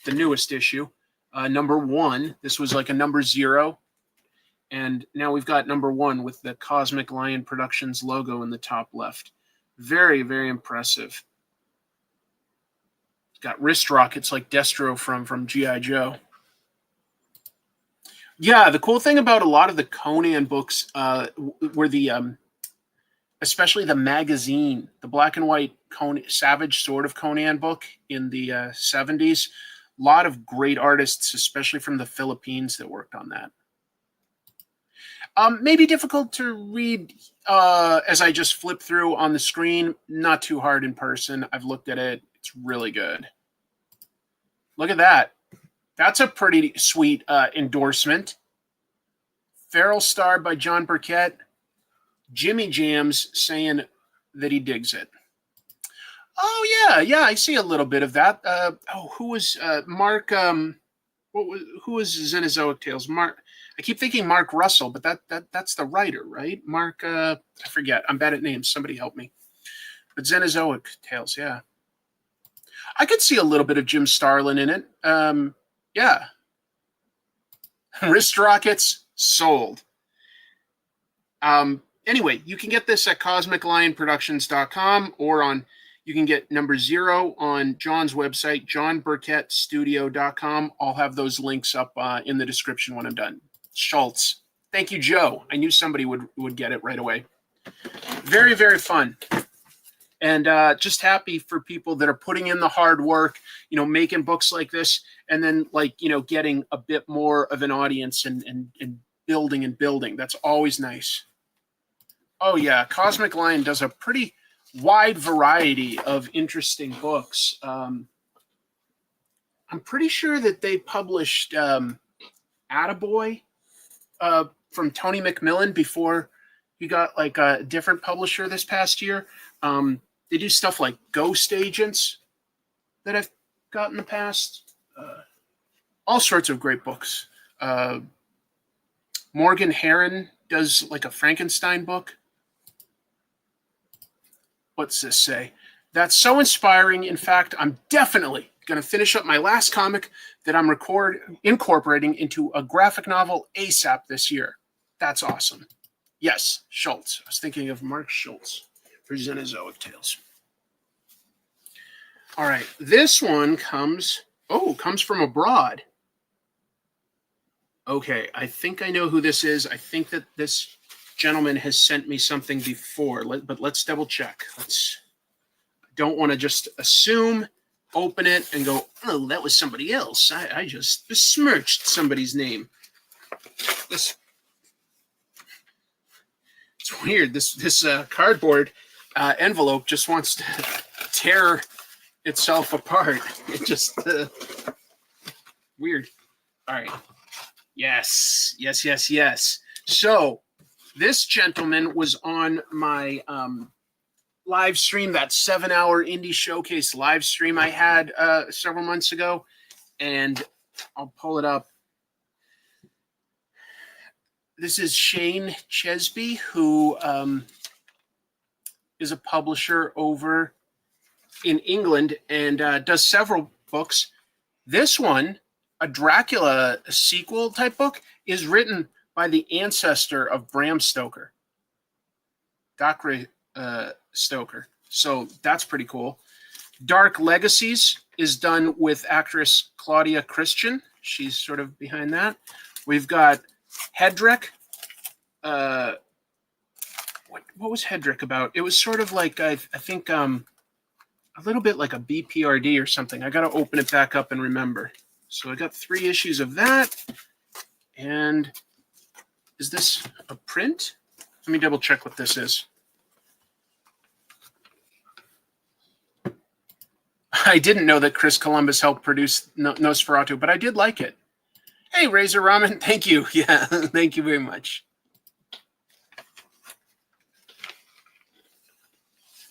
the newest issue. Number 1, this was like a number 0. And now we've got number 1 with the Cosmic Lion Productions logo in the top left. Very, very impressive. It's got wrist rockets like Destro from G.I. Joe. Yeah, the cool thing about a lot of the Conan books were the especially the magazine, the black and white Conan, Savage Sword of Conan book in the 70s. A lot of great artists, especially from the Philippines, that worked on that. Maybe difficult to read as I just flip through on the screen. Not too hard in person. I've looked at it. It's really good. Look at that. That's a pretty sweet endorsement. Feral Star by John Burkett. Jimmy Jams saying that he digs it. Oh yeah, I see a little bit of that. Who was Mark? Who was Xenozoic Tales? Mark. I keep thinking Mark Russell, but that's the writer, right? Mark. I forget. I'm bad at names. Somebody help me. But Xenozoic Tales, yeah. I could see a little bit of Jim Starlin in it. Yeah. Wrist rockets sold. Anyway, you can get this at cosmiclionproductions.com or you can get number 0 on John's website, johnburkettstudio.com. I'll have those links up in the description when I'm done. Schultz. Thank you, Joe. I knew somebody would get it right away. Very, very fun. And just happy for people that are putting in the hard work, making books like this, and then getting a bit more of an audience and building. That's always nice. Oh yeah, Cosmic Lion does a pretty wide variety of interesting books. I'm pretty sure that they published Attaboy from Tony McMillan before he got a different publisher this past year. They do stuff like Ghost Agents that I've got in the past. All sorts of great books. Morgan Herron does a Frankenstein book. What's this say? That's so inspiring. In fact, I'm definitely going to finish up my last comic that I'm incorporating into a graphic novel ASAP this year. That's awesome. Yes, Schultz. I was thinking of Mark Schultz for Xenozoic Tales. All right, this one comes from abroad. Okay, I think I know who this is. I think that this gentleman has sent me something before, but let's double check. I don't want to just assume, open it, and go, oh, that was somebody else. I just besmirched somebody's name. It's weird. This cardboard envelope just wants to tear itself apart. It just weird. All right. Yes. So this gentleman was on my live stream, that 7-hour indie showcase live stream I had several months ago, and I'll pull it up. This is Shane Chesby, who is a publisher over in England and does several books. This one, a Dracula sequel type book, is written by the ancestor of Bram Stoker, Dr. Stoker. So that's pretty cool. Dark Legacies is done with actress Claudia Christian. She's sort of behind that. We've got Hedrek. What was Hedrek about? It was sort of like, I think, a little bit like a BPRD or something. I got to open it back up and remember. So I got 3 issues of that. And is this a print? Let me double check what this is. I didn't know that Chris Columbus helped produce Nosferatu, but I did like it. Hey, Razor Ramen, thank you. Yeah, thank you very much.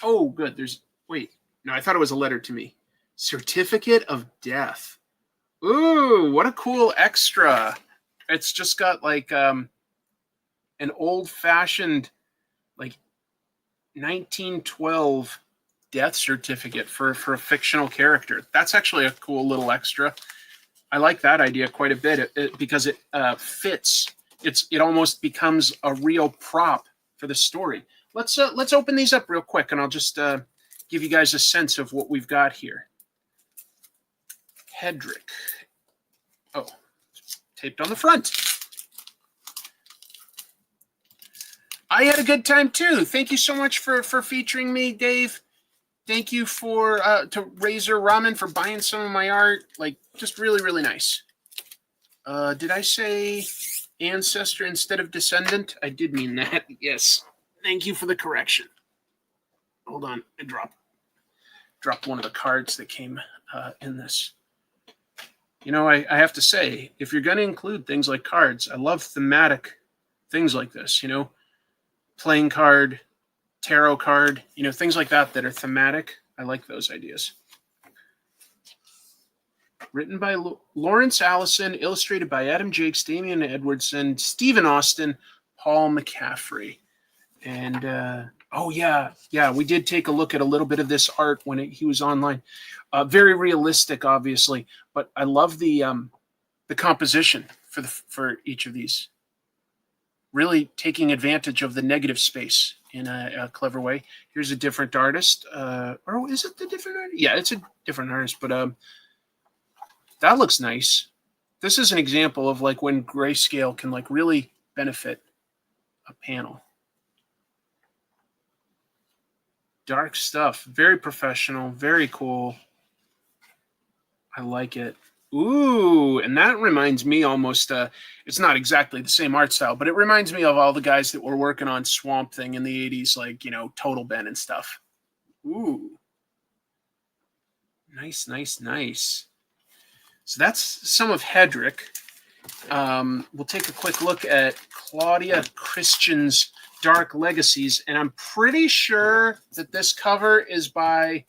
Oh, good. Wait. No, I thought it was a letter to me. Certificate of Death. Ooh, what a cool extra. It's just got an old-fashioned 1912 death certificate for a fictional character. That's actually a cool little extra. I like that idea quite a bit because it fits. It almost becomes a real prop for the story. Let's open these up real quick, and I'll just give you guys a sense of what we've got here. Hedrek. Oh, taped on the front. I had a good time too. Thank you so much for featuring me, Dave. Thank you to Razor Ramen for buying some of my art. Like, just really, really nice. Did I say ancestor instead of descendant? I did mean that. Yes. Thank you for the correction. Hold on, I dropped one of the cards that came in this. You know, I have to say, if you're going to include things like cards, I love thematic things like this, you know, playing card, tarot card, you know, things like that that are thematic. I like those ideas. Written by Lawrence Allison, illustrated by Adam Jakes, Damian Edwardson, Stephen Austin, Paul McCaffrey. And, oh, yeah, we did take a look at a little bit of this art when he was online. Very realistic, obviously, but I love the composition for each of these. Really taking advantage of the negative space in a clever way. Here's a different artist. Or is it the different artist? Yeah, it's a different artist, but that looks nice. This is an example of like when grayscale can like really benefit a panel. Dark stuff. Very professional. Very cool. I like it. Ooh, and that reminds me almost, it's not exactly the same art style, but it reminds me of all the guys that were working on Swamp Thing in the 80s, like, you know, Total Ben and stuff. Ooh. Nice, nice, nice. So that's some of Hedrek. We'll take a quick look at Claudia Christian's Dark Legacies, and I'm pretty sure that this cover is by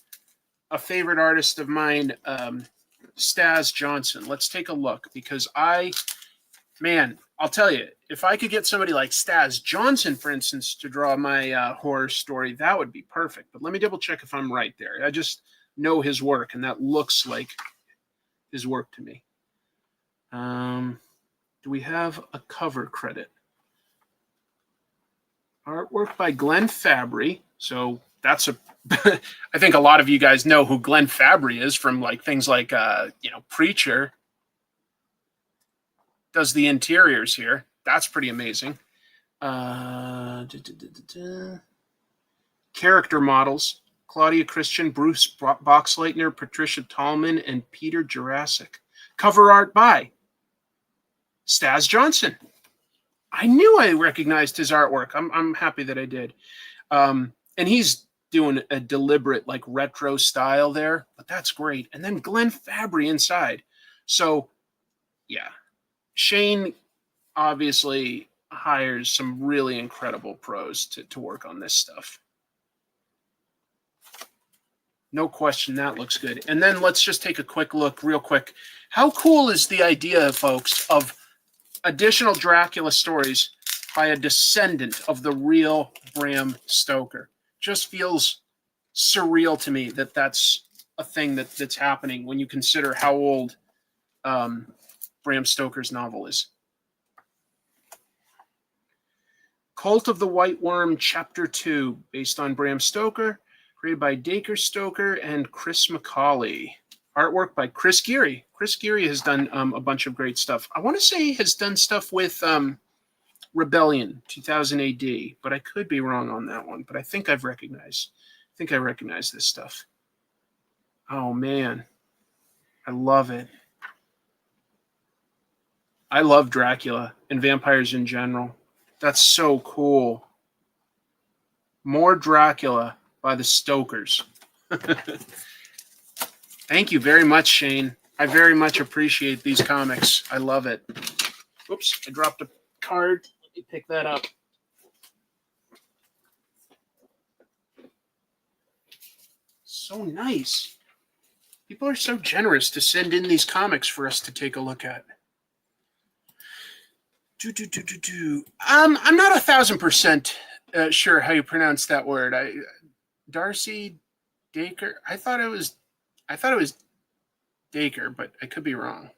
a favorite artist of mine, Stas Johnson. Let's take a look, because I'll tell you, if I could get somebody like Stas Johnson, for instance, to draw my horror story, that would be perfect. But let me double check if I'm right there. I just know his work, and that looks like his work to me. Do we have a cover credit? Artwork by Glenn Fabry. So that's I think a lot of you guys know who Glenn Fabry is from like things like, Preacher. Does the interiors here. That's pretty amazing. Character models. Claudia Christian, Bruce Boxleitner, Patricia Tallman, and Peter Jurassic. Cover art by Stas Johnson. I knew I recognized his artwork. I'm happy that I did. And he's doing a deliberate like retro style there, but that's great. And then Glenn Fabry inside. So yeah, Shane obviously hires some really incredible pros to work on this stuff. No question, that looks good. And then let's just take a quick look real quick. How cool is the idea, folks, of additional Dracula stories by a descendant of the real Bram Stoker? Just feels surreal to me that that's a thing that's happening when you consider how old Bram Stoker's novel is. Cult of the White Worm, Chapter 2, based on Bram Stoker, created by Dacre Stoker and Chris McCauley. Artwork by Chris Geary. Chris Geary has done a bunch of great stuff. I want to say he has done stuff with Rebellion, 2000 AD, but I could be wrong on that one. But I think I recognize this stuff. Oh, man. I love it. I love Dracula and vampires in general. That's so cool. More Dracula by the Stokers. Thank you very much, Shane. I very much appreciate these comics. I love it. Oops, I dropped a card. Let me pick that up. So nice. People are so generous to send in these comics for us to take a look at. I'm not 1,000% sure how you pronounce that word. Darcy Dacre. I thought it was Dacre, but I could be wrong.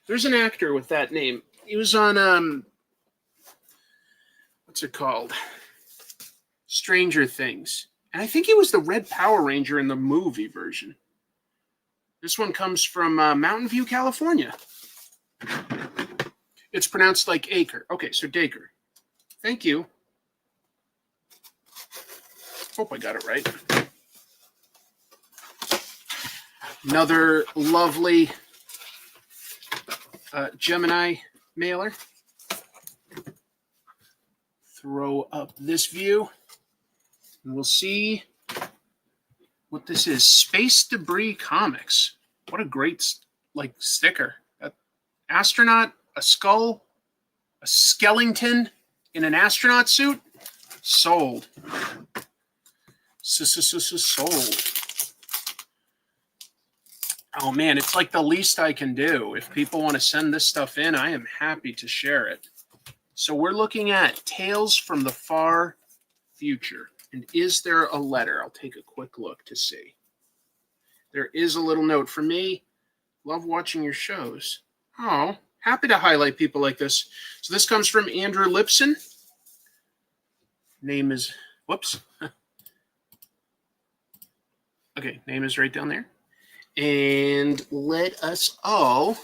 There's an actor with that name. He was on what's it called? Stranger Things. And I think he was the Red Power Ranger in the movie version. This one comes from Mountain View, California. It's pronounced like acre. Okay, so Dacre. Thank you. Hope I got it right. Another lovely Gemini mailer. Throw up this view, and we'll see what this is. Space Debris Comics. What a great sticker. Astronaut, a skull, a skeleton in an astronaut suit. Sold. Sold. Oh man, it's like the least I can do. If people want to send this stuff in, I am happy to share it. So we're looking at Tales from the Far Future. And is there a letter? I'll take a quick look to see. There is a little note for me. Love watching your shows. Oh, happy to highlight people like this. So this comes from Andrew Lipson. Name is, whoops. Okay, name is right down there. And let us all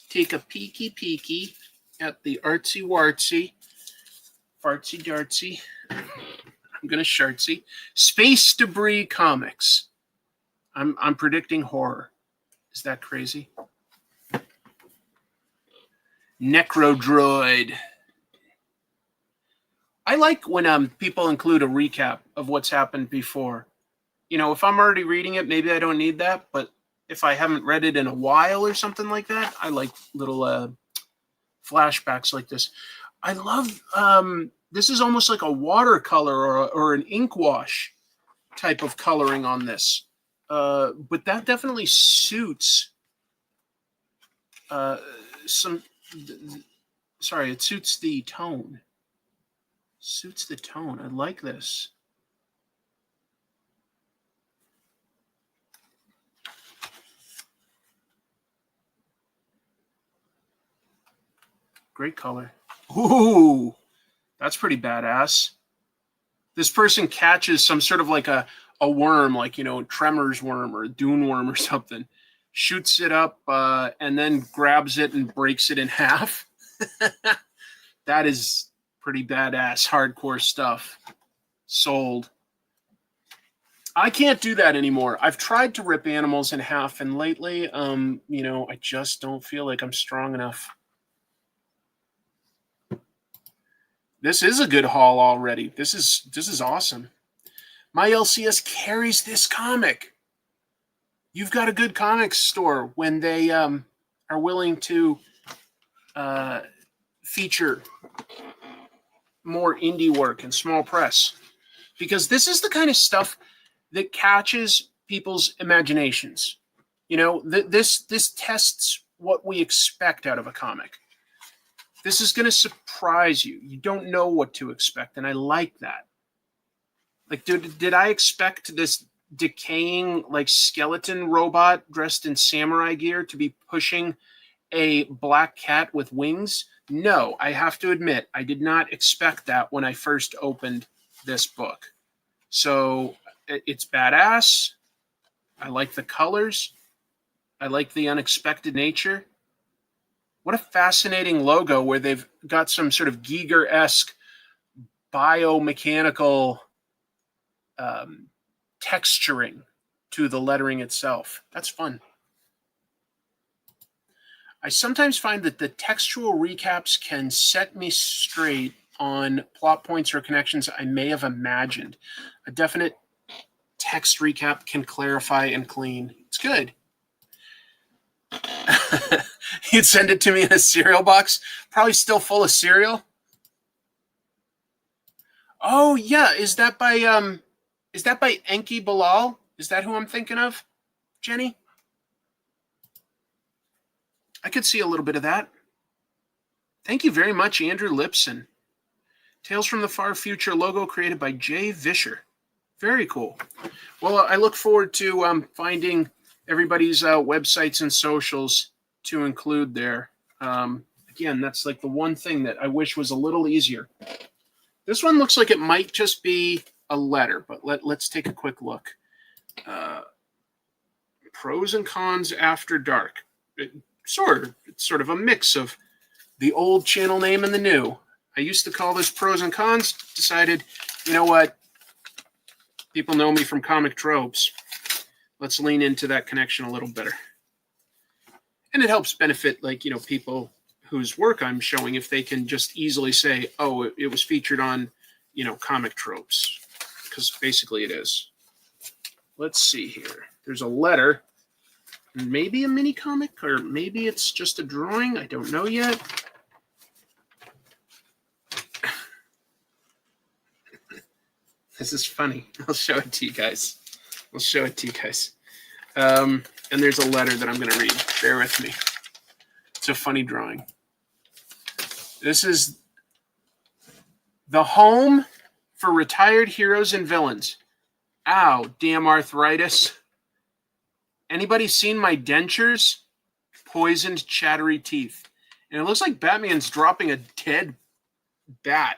take a peeky at the artsy wartsy, fartsy dartsy. I'm gonna shartsy. Space Debris Comics. I'm predicting horror. Is that crazy? Necrodroid. I like when people include a recap of what's happened before. You know, if I'm already reading it, maybe I don't need that. But if I haven't read it in a while or something like that, I like little flashbacks like this. I love, this is almost like a watercolor or an ink wash type of coloring on this. But that definitely suits it suits the tone. Suits the tone. I like this. Great color. Ooh, that's pretty badass. This person catches some sort of like a worm, like, you know, Tremors worm or a Dune worm or something, shoots it up and then grabs it and breaks it in half. That is pretty badass, hardcore stuff. Sold. I can't do that anymore. I've tried to rip animals in half, and lately, you know, I just don't feel like I'm strong enough. This is a good haul already. This is awesome. My LCS carries this comic. You've got a good comics store when they are willing to feature more indie work and small press, because this is the kind of stuff that catches people's imaginations. You know, this tests what we expect out of a comic. This is going to surprise you. You don't know what to expect, and I like that. Like, did I expect this decaying, like, skeleton robot dressed in samurai gear to be pushing a black cat with wings? No, I have to admit, I did not expect that when I first opened this book. So it's badass. I like the colors. I like the unexpected nature. What a fascinating logo where they've got some sort of Giger-esque biomechanical texturing to the lettering itself. That's fun. I sometimes find that the textual recaps can set me straight on plot points or connections I may have imagined. A definite text recap can clarify and clean. It's good. You'd send it to me in a cereal box, probably still full of cereal. Oh yeah, is that by Enki Bilal? Is that who I'm thinking of, Jenny? I could see a little bit of that. Thank you very much, Andrew Lipson. Tales from the Far Future logo created by Jaye Vischer. Very cool. Well, I look forward to finding everybody's websites and socials to include there. Again, that's like the one thing that I wish was a little easier. This one looks like it might just be a letter, but let's take a quick look. Pros and cons after dark. It's sort of a mix of The old channel name and the new. I used to call this pros and cons. Decided, you know what? People know me from Comic Tropes. Let's lean into that connection a little better. And it helps benefit, like, you know, people whose work I'm showing if they can just easily say, oh, it was featured on, you know, Comic Tropes. Because basically it is. Let's see here. There's a letter. Maybe a mini comic, or maybe it's just a drawing. I don't know yet. This is funny. I'll show it to you guys. And there's a letter that I'm going to read. Bear with me. It's a funny drawing. This is the home for retired heroes and villains. Ow, damn arthritis. Anybody seen my dentures? Poisoned, chattery teeth. And it looks like Batman's dropping a dead bat.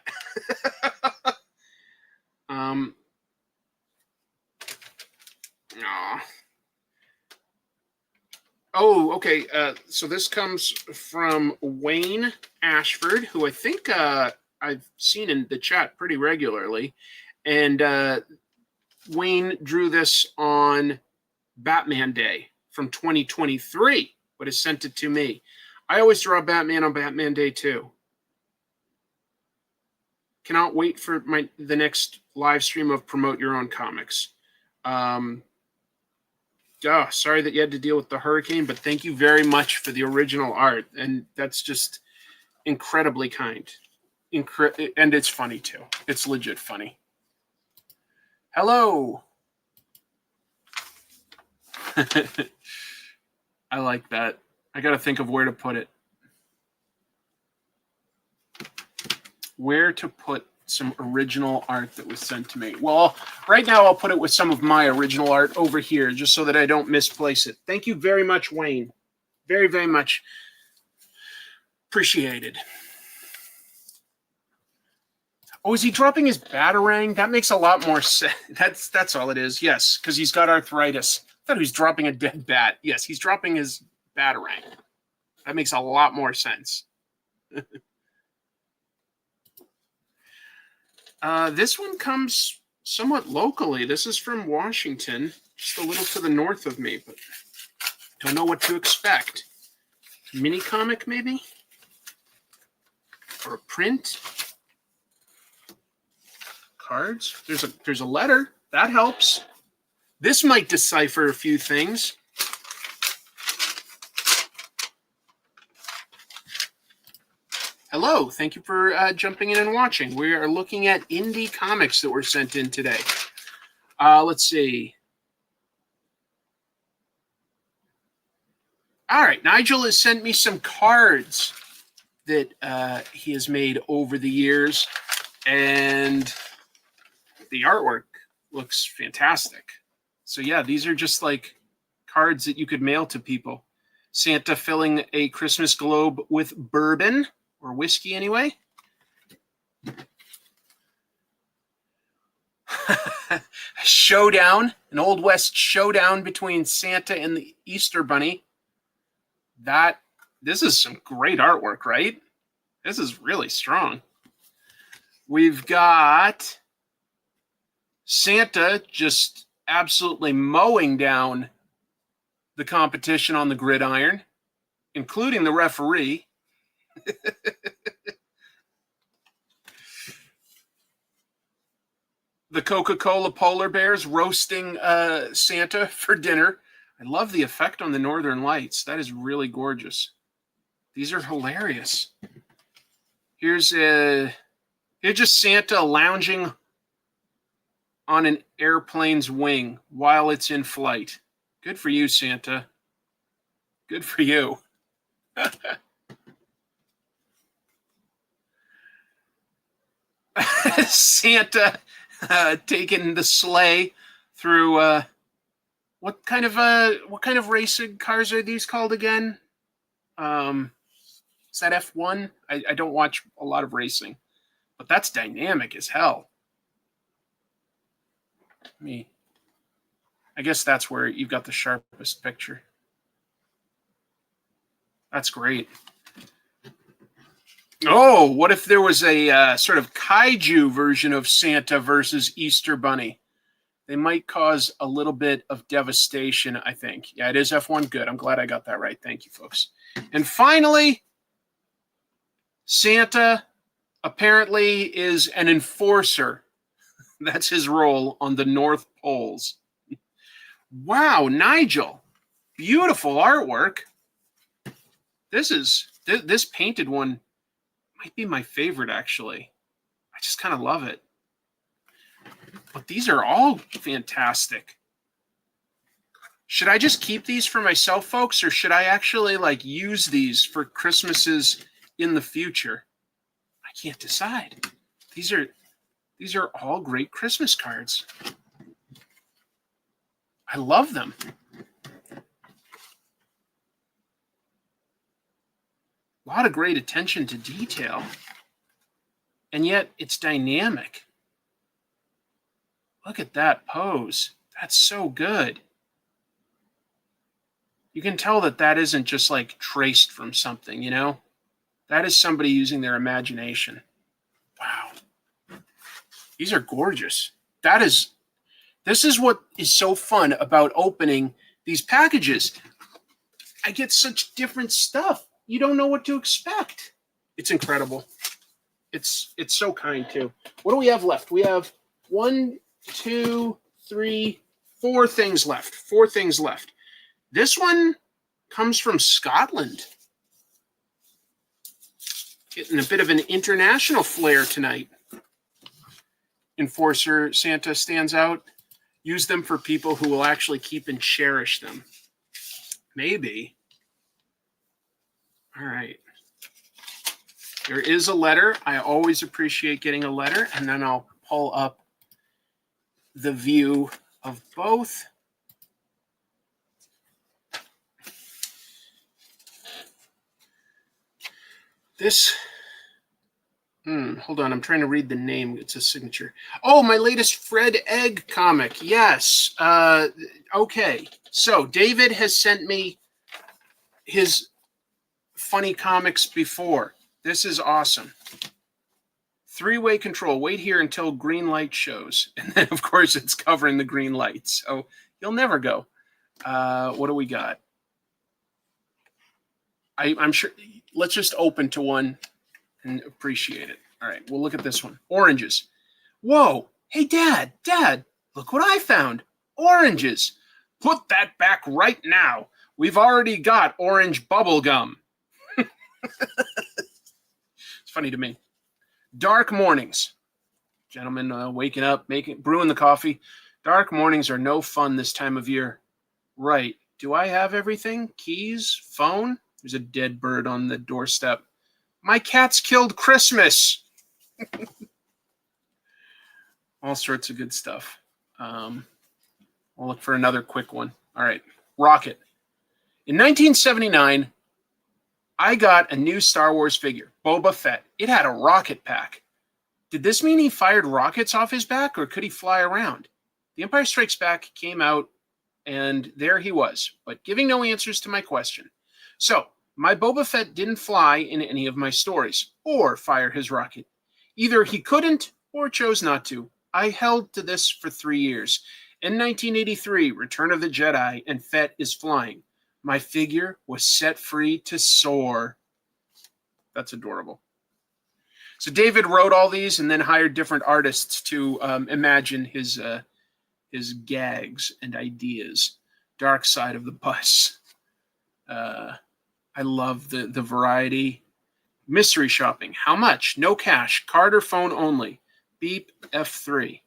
Aw. Oh, okay. So this comes from Wayne Ashford, who I think I've seen in the chat pretty regularly. And Wayne drew this on Batman Day from 2023, but has sent it to me. I always draw Batman on Batman Day too. Cannot wait for the next live stream of Promote Your Own Comics. Sorry that you had to deal with the hurricane, but thank you very much for the original art. And that's just incredibly kind. And it's funny too. It's legit funny. Hello. I like that. I got to think of where to put it. Where to put some original art that was sent to me. Well, right now I'll put it with some of my original art over here, just so that I don't misplace it. Thank you very much, Wayne. Very, very much appreciated. Oh, is he dropping his Batarang? That makes a lot more sense. That's all it is. Yes, because he's got arthritis. I thought he was dropping a dead bat. Yes, he's dropping his Batarang. That makes a lot more sense. This one comes somewhat locally. This is from Washington, just a little to the north of me, but don't know what to expect. Mini comic, maybe? Or a print? Cards? There's a letter. That helps. This might decipher a few things. Hello, thank you for jumping in and watching. We are looking at indie comics that were sent in today. Let's see. All right, Nigel has sent me some cards that he has made over the years, and the artwork looks fantastic. So yeah, these are just like cards that you could mail to people. Santa filling a Christmas globe with bourbon. Or whiskey, anyway. Showdown, an Old West showdown between Santa and the Easter Bunny. This is some great artwork, right? This is really strong. We've got Santa just absolutely mowing down the competition on the gridiron, including the referee. The Coca-Cola polar bears roasting Santa for dinner. I love the effect on the northern lights. That is really gorgeous. These are hilarious. Here's just Santa lounging on an airplane's wing while it's in flight. Good for you, Santa. Good for you. Santa taking the sleigh through what kind of racing cars are these called again? Is that F1? I don't watch a lot of racing, but that's dynamic as hell. I guess that's where you've got the sharpest picture. That's great. Oh, what if there was a sort of kaiju version of Santa versus Easter Bunny? They might cause a little bit of devastation, I think. Yeah, it is F1. Good. I'm glad I got that right. Thank you, folks. And finally, Santa apparently is an enforcer. That's his role on the North Poles. Wow, Nigel. Beautiful artwork. This painted one might be my favorite, actually. I just kind of love it. But these are all fantastic. Should I just keep these for myself, folks, or should I actually like use these for Christmases in the future? I can't decide. These are all great Christmas cards. I love them. A lot of great attention to detail. And yet it's dynamic. Look at that pose. That's so good. You can tell that that isn't just like traced from something, you know? That is somebody using their imagination. Wow. These are gorgeous. This is what is so fun about opening these packages. I get such different stuff. You don't know what to expect. It's incredible. It's so kind too. What do we have left? We have 1, 2, 3, 4 things left. 4 things left. This one comes from Scotland. Getting a bit of an international flair tonight. Enforcer Santa stands out. Use them for people who will actually keep and cherish them. Maybe. All right. There is a letter. I always appreciate getting a letter, and then I'll pull up the view of both. This, hold on, I'm trying to read the name. It's a signature. Oh, my latest Fred Egg comic. Yes. Okay. So David has sent me his funny comics before. This is awesome. 3-way control. Wait here until green light shows. And then, of course, it's covering the green light. So you'll never go. What do we got? I'm sure. Let's just open to one and appreciate it. All right, we'll look at this one. Oranges. Whoa. Hey, Dad, look what I found. Oranges. Put that back right now. We've already got orange bubble gum. It's funny to me. Dark mornings. Gentlemen waking up, brewing the coffee. Dark mornings are no fun this time of year. Right. Do I have everything? Keys? Phone? There's a dead bird on the doorstep. My cats killed Christmas. All sorts of good stuff. I'll look for another quick one. All right. Rocket. In 1979, I got a new Star Wars figure, Boba Fett. It had a rocket pack. Did this mean he fired rockets off his back, or could he fly around? The Empire Strikes Back came out, and there he was, but giving no answers to my question. So, my Boba Fett didn't fly in any of my stories, or fire his rocket. Either he couldn't, or chose not to. I held to this for 3 years. In 1983, Return of the Jedi, and Fett is flying. My figure was set free to soar. That's adorable. So David wrote all these and then hired different artists to imagine his gags and ideas. Dark Side of the Bus. I love the variety. Mystery shopping. How much? No cash. Card or phone only. Beep F3.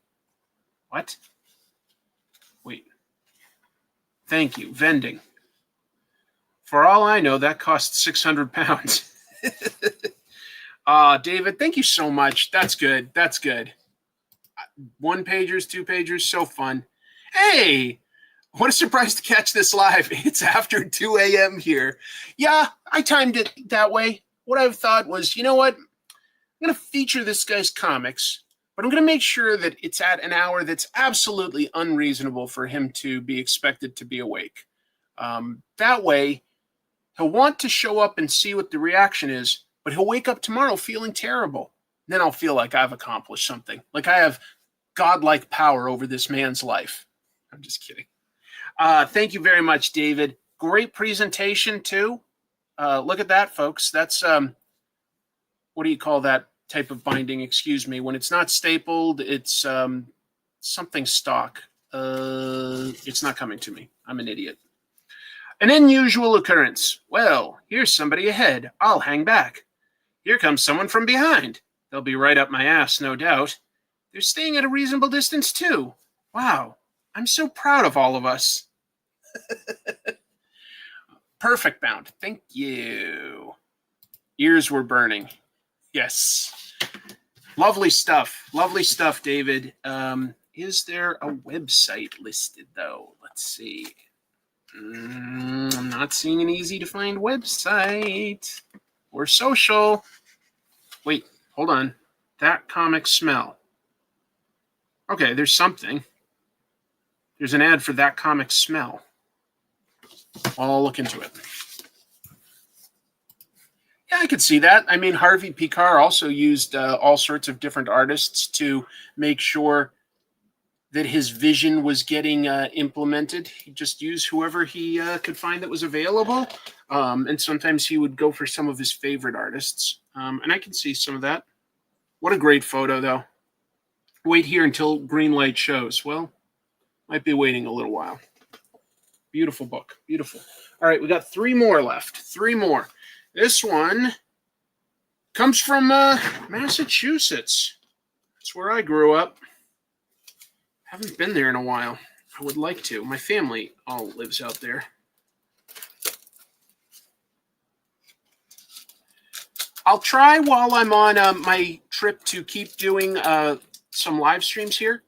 What? Wait. Thank you. Vending. For all I know, that cost 600 pounds. David, thank you so much. That's good. That's good. 1-pagers, 2-pagers, so fun. Hey, what a surprise to catch this live. It's after 2 a.m. here. Yeah, I timed it that way. What I thought was, you know what? I'm going to feature this guy's comics, but I'm going to make sure that it's at an hour that's absolutely unreasonable for him to be expected to be awake. That way, he'll want to show up and see what the reaction is, but he'll wake up tomorrow feeling terrible. Then I'll feel like I've accomplished something, like I have godlike power over this man's life. I'm just kidding. Thank you very much, David. Great presentation, too. Look at that, folks. That's, what do you call that type of binding? Excuse me. When it's not stapled, it's something stock. It's not coming to me. I'm an idiot. An unusual occurrence. Well, here's somebody ahead. I'll hang back. Here comes someone from behind. They'll be right up my ass, no doubt. They're staying at a reasonable distance, too. Wow. I'm so proud of all of us. Perfect bound. Thank you. Ears were burning. Yes. Lovely stuff. Lovely stuff, David. Is there a website listed, though? Let's see. I'm not seeing an easy-to-find website. Or social. Wait, hold on. That comic smell. Okay, there's something. There's an ad for That Comic Smell. I'll look into it. Yeah, I could see that. I mean, Harvey Picard also used all sorts of different artists to make sure that his vision was getting implemented. He just used whoever he could find that was available. And sometimes he would go for some of his favorite artists. And I can see some of that. What a great photo, though. Wait here until green light shows. Well, might be waiting a little while. Beautiful book. Beautiful. All right, we got 3 more left. 3 more. This one comes from Massachusetts. That's where I grew up. Haven't been there in a while. I would like to. My family all lives out there. I'll try while I'm on my trip to keep doing some live streams here.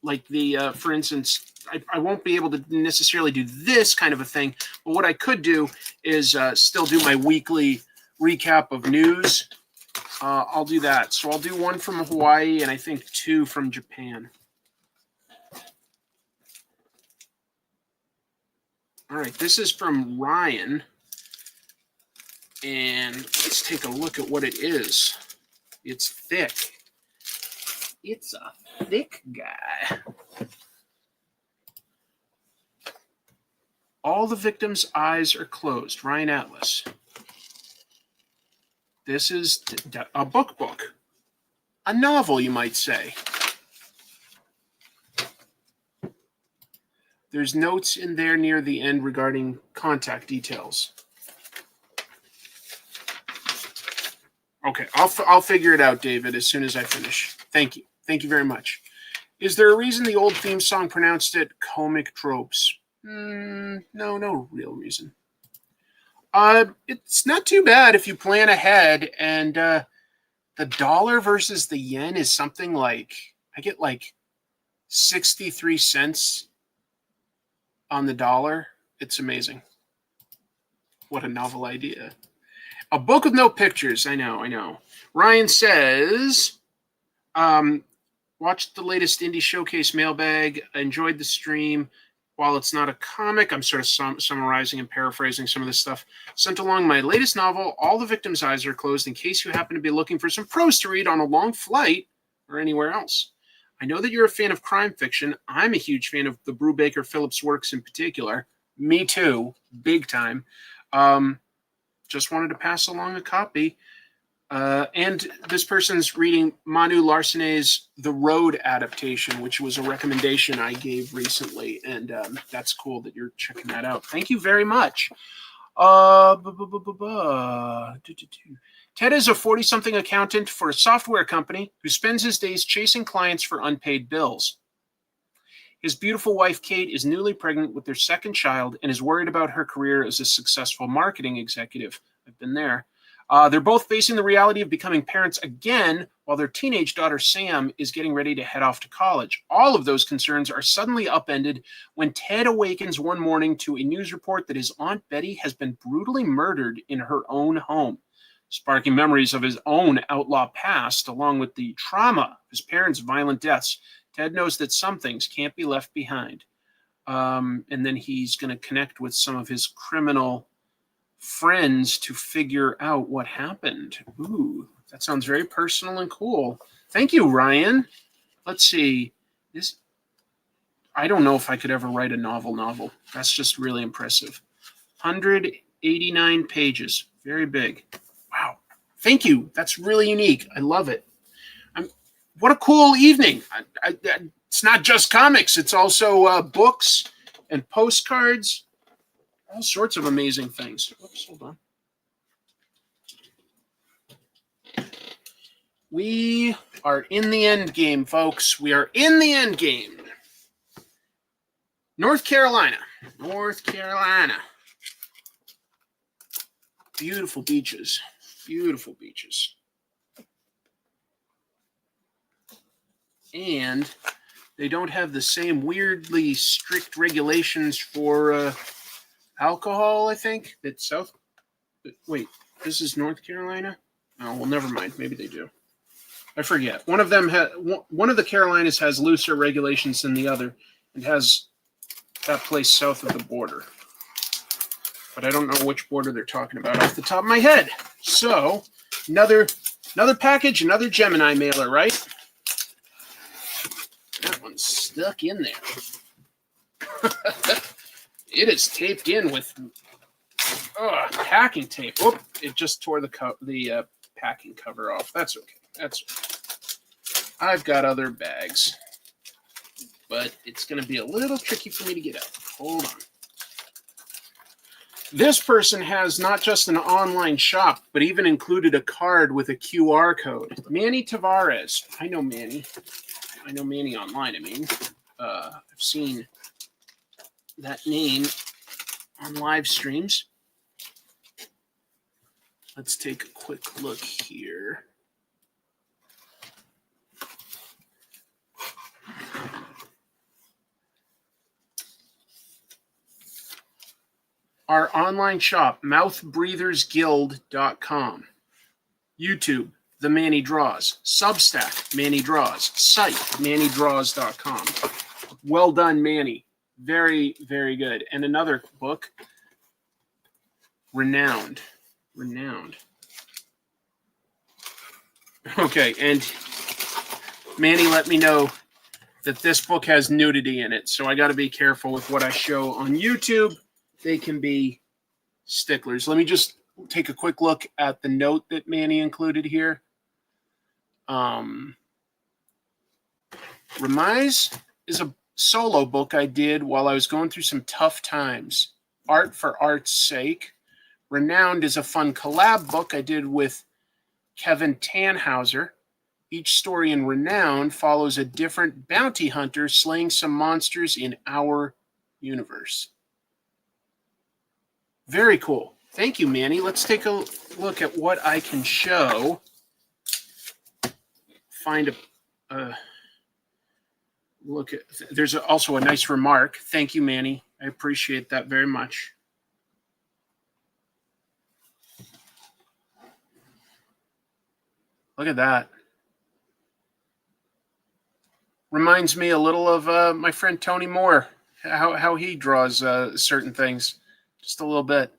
Like the, for instance, I won't be able to necessarily do this kind of a thing, but what I could do is still do my weekly recap of news. I'll do that. So I'll do one from Hawaii and I think 2 from Japan. All right, this is from Ryan. And let's take a look at what it is. It's thick. It's a thick guy. All the victims' eyes are closed. Ryan Atlas. This is a book. A novel, you might say. There's notes in there near the end regarding contact details. Okay, I'll figure it out, David, as soon as I finish. Thank you. Thank you very much. Is there a reason the old theme song pronounced it comic tropes? No real reason. It's not too bad if you plan ahead, and the dollar versus the yen is something like, I get like 63 cents on the dollar. It's amazing. What a novel idea. A book with no pictures. I know. Ryan says, watched the latest indie showcase Mailbag. I enjoyed the stream. While it's not a comic, I'm sort of summarizing and paraphrasing some of this stuff. Sent along my latest novel, All the Victims' Eyes Are Closed, in case you happen to be looking for some prose to read on a long flight or anywhere else. I know that you're a fan of crime fiction. I'm a huge fan of the Brubaker Phillips works in particular. Me too, big time. Just wanted to pass along a copy. And this person's reading Manu Larsenet's The Road adaptation, which was a recommendation I gave recently. And that's cool that you're checking that out. Thank you very much. Ted is a 40-something accountant for a software company who spends his days chasing clients for unpaid bills. His beautiful wife, Kate, is newly pregnant with their second child and is worried about her career as a successful marketing executive. I've been there. They're both facing the reality of becoming parents again, while their teenage daughter, Sam, is getting ready to head off to college. All of those concerns are suddenly upended when Ted awakens one morning to a news report that his Aunt Betty has been brutally murdered in her own home, sparking memories of his own outlaw past, along with the trauma of his parents' violent deaths. Ted knows that some things can't be left behind. And then he's going to connect with some of his criminal friends to figure out what happened. Ooh, that sounds very personal and cool. Thank you, Ryan. Let's see. I don't know if I could ever write a novel. That's just really impressive. 189 pages. Very big. Wow. Thank you. That's really unique. I love it. What a cool evening. It's not just comics. It's also books and postcards. All sorts of amazing things. Whoops, hold on. We are in the end game, folks. We are in the end game. North Carolina. Beautiful beaches. Beautiful beaches. And they don't have the same weirdly strict regulations for alcohol, I think. That's South. Wait, this is North Carolina? Oh, well, never mind. Maybe they do. I forget. One of the Carolinas has looser regulations than the other, and has that place south of the border. But I don't know which border they're talking about off the top of my head. So, another package, another Gemini mailer, right? That one's stuck in there. It is taped in with packing tape. Oh, it just tore the packing cover off. That's okay. That's okay. I've got other bags, but it's going to be a little tricky for me to get out. Hold on. This person has not just an online shop, but even included a card with a QR code. Manny Tavares. I know Manny. I know Manny online, I mean. I've seen that name on live streams. Let's take a quick look here. Our online shop, mouthbreathersguild.com. YouTube, The Manny Draws. Substack, Manny Draws. Site, mannydraws.com. Well done, Manny. Very, very good. And another book, Renowned. Okay, and Manny let me know that this book has nudity in it, so I got to be careful with what I show on YouTube. They can be sticklers. Let me just take a quick look at the note that Manny included here. Remise is a solo book I did while I was going through some tough times. Art for art's sake. Renowned is a fun collab book I did with Kevin Tannhauser. Each story in Renowned follows a different bounty hunter slaying some monsters in our universe. Very cool. Thank you, Manny. Let's take a look at what I can show. Find a look at. There's also a nice remark. Thank you, Manny. I appreciate that very much. Look at that. Reminds me a little of my friend Tony Moore, how he draws certain things. Just a little bit.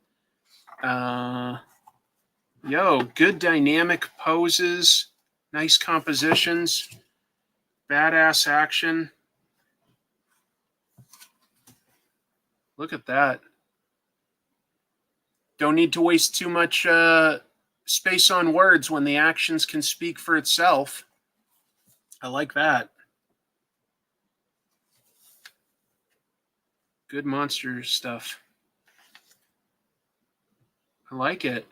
Good dynamic poses, nice compositions, badass action. Look at that. Don't need to waste too much space on words when the actions can speak for itself. I like that. Good monster stuff. I like it.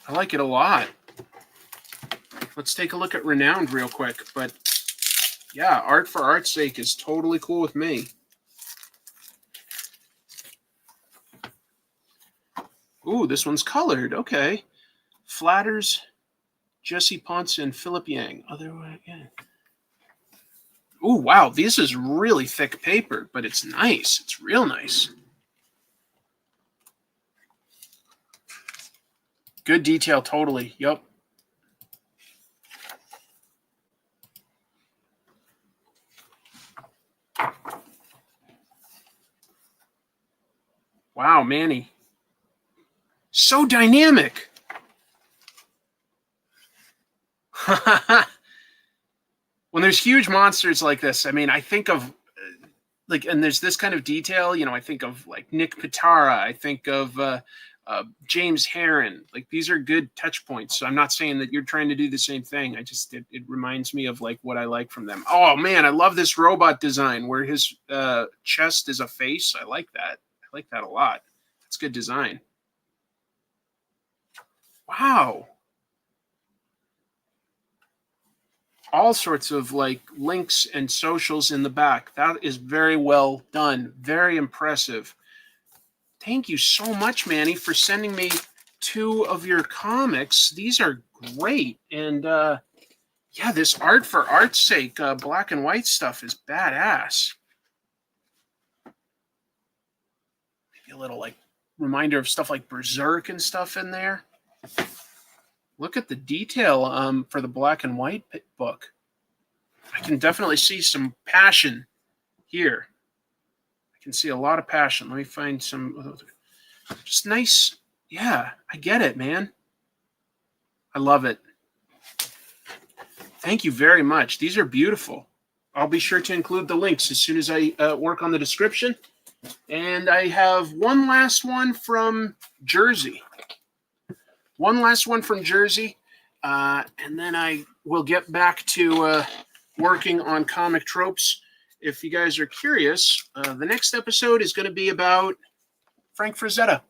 I like it a lot. Let's take a look at Renowned real quick. But yeah, art for art's sake is totally cool with me. Ooh, this one's colored. Okay. Flatters, Jesse Ponce and Philip Yang. Otherwise, yeah. Ooh, wow. This is really thick paper, but it's nice. It's real nice. Good detail, totally. Yup. Wow, Manny. So dynamic. When there's huge monsters like this, I mean, I think of like, and there's this kind of detail, you know, I think of like Nick Pitara, I think of James Heron. Like, these are good touch points. So I'm not saying that you're trying to do the same thing. I just, it reminds me of like what I like from them. Oh man, I love this robot design where his chest is a face. I like that. I like that a lot. It's good design. Wow. All sorts of like links and socials in the back. That is very well done. Very impressive. Thank you so much, Manny, for sending me 2 of your comics. These are great. And yeah, this art for art's sake, black and white stuff is badass. Maybe a little like reminder of stuff like Berserk and stuff in there. Look at the detail for the black and white book. I can definitely see some passion here. I can see a lot of passion. Let me find some just nice. Yeah, I get it, man. I love it. Thank you very much. These are beautiful. I'll be sure to include the links as soon as I work on the description. And I have one last one from Jersey. One last one from Jersey, and then I will get back to working on comic tropes. If you guys are curious, the next episode is going to be about Frank Frazetta.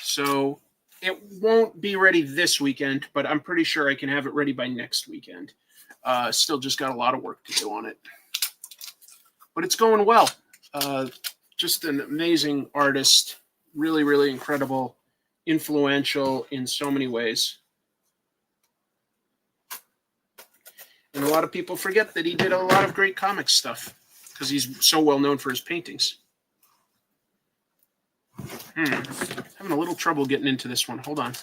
So it won't be ready this weekend, but I'm pretty sure I can have it ready by next weekend. Still just got a lot of work to do on it. But it's going well. Just an amazing artist. Really, really incredible. Influential in so many ways. And a lot of people forget that he did a lot of great comic stuff because he's so well known for his paintings. Having a little trouble getting into this one. Hold on.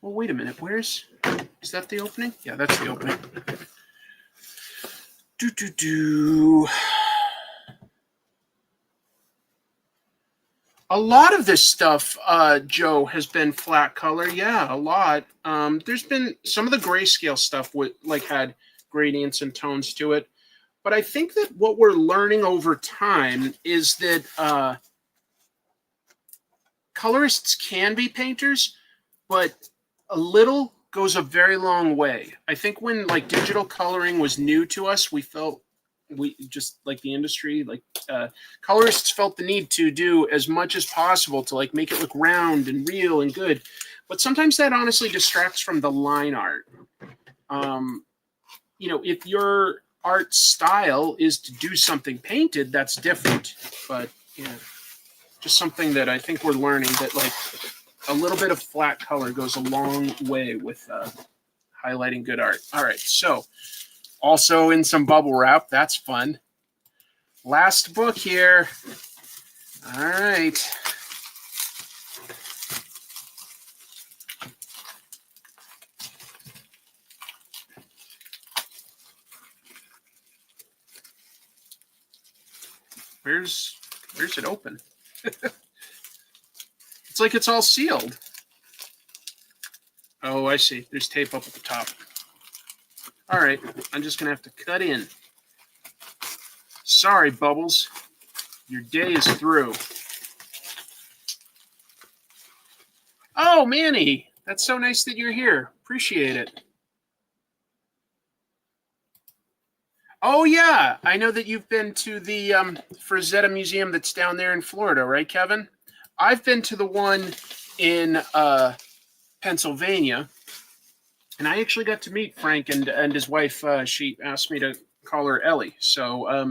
Well, wait a minute. Is that the opening? Yeah, that's the opening. A lot of this stuff, Joe, has been flat color. Yeah, a lot. There's been some of the grayscale stuff had gradients and tones to it. But I think that what we're learning over time is that colorists can be painters, but a little goes a very long way. I think when like digital coloring was new to us, we just like the industry, colorists felt the need to do as much as possible to like make it look round and real and good. But sometimes that honestly distracts from the line art. If your art style is to do something painted, that's different. But just something that I think we're learning, that like a little bit of flat color goes a long way with highlighting good art. All right, so also in some bubble wrap. That's fun. Last book here. All right. Where's it open? It's like it's all sealed. Oh, I see. There's tape up at the top. All right, I'm just going to have to cut in. Sorry, Bubbles. Your day is through. Oh, Manny, that's so nice that you're here. Appreciate it. Oh, yeah, I know that you've been to the Frazetta Museum that's down there in Florida, right, Kevin? I've been to the one in Pennsylvania. And I actually got to meet Frank and his wife. She asked me to call her Ellie, so I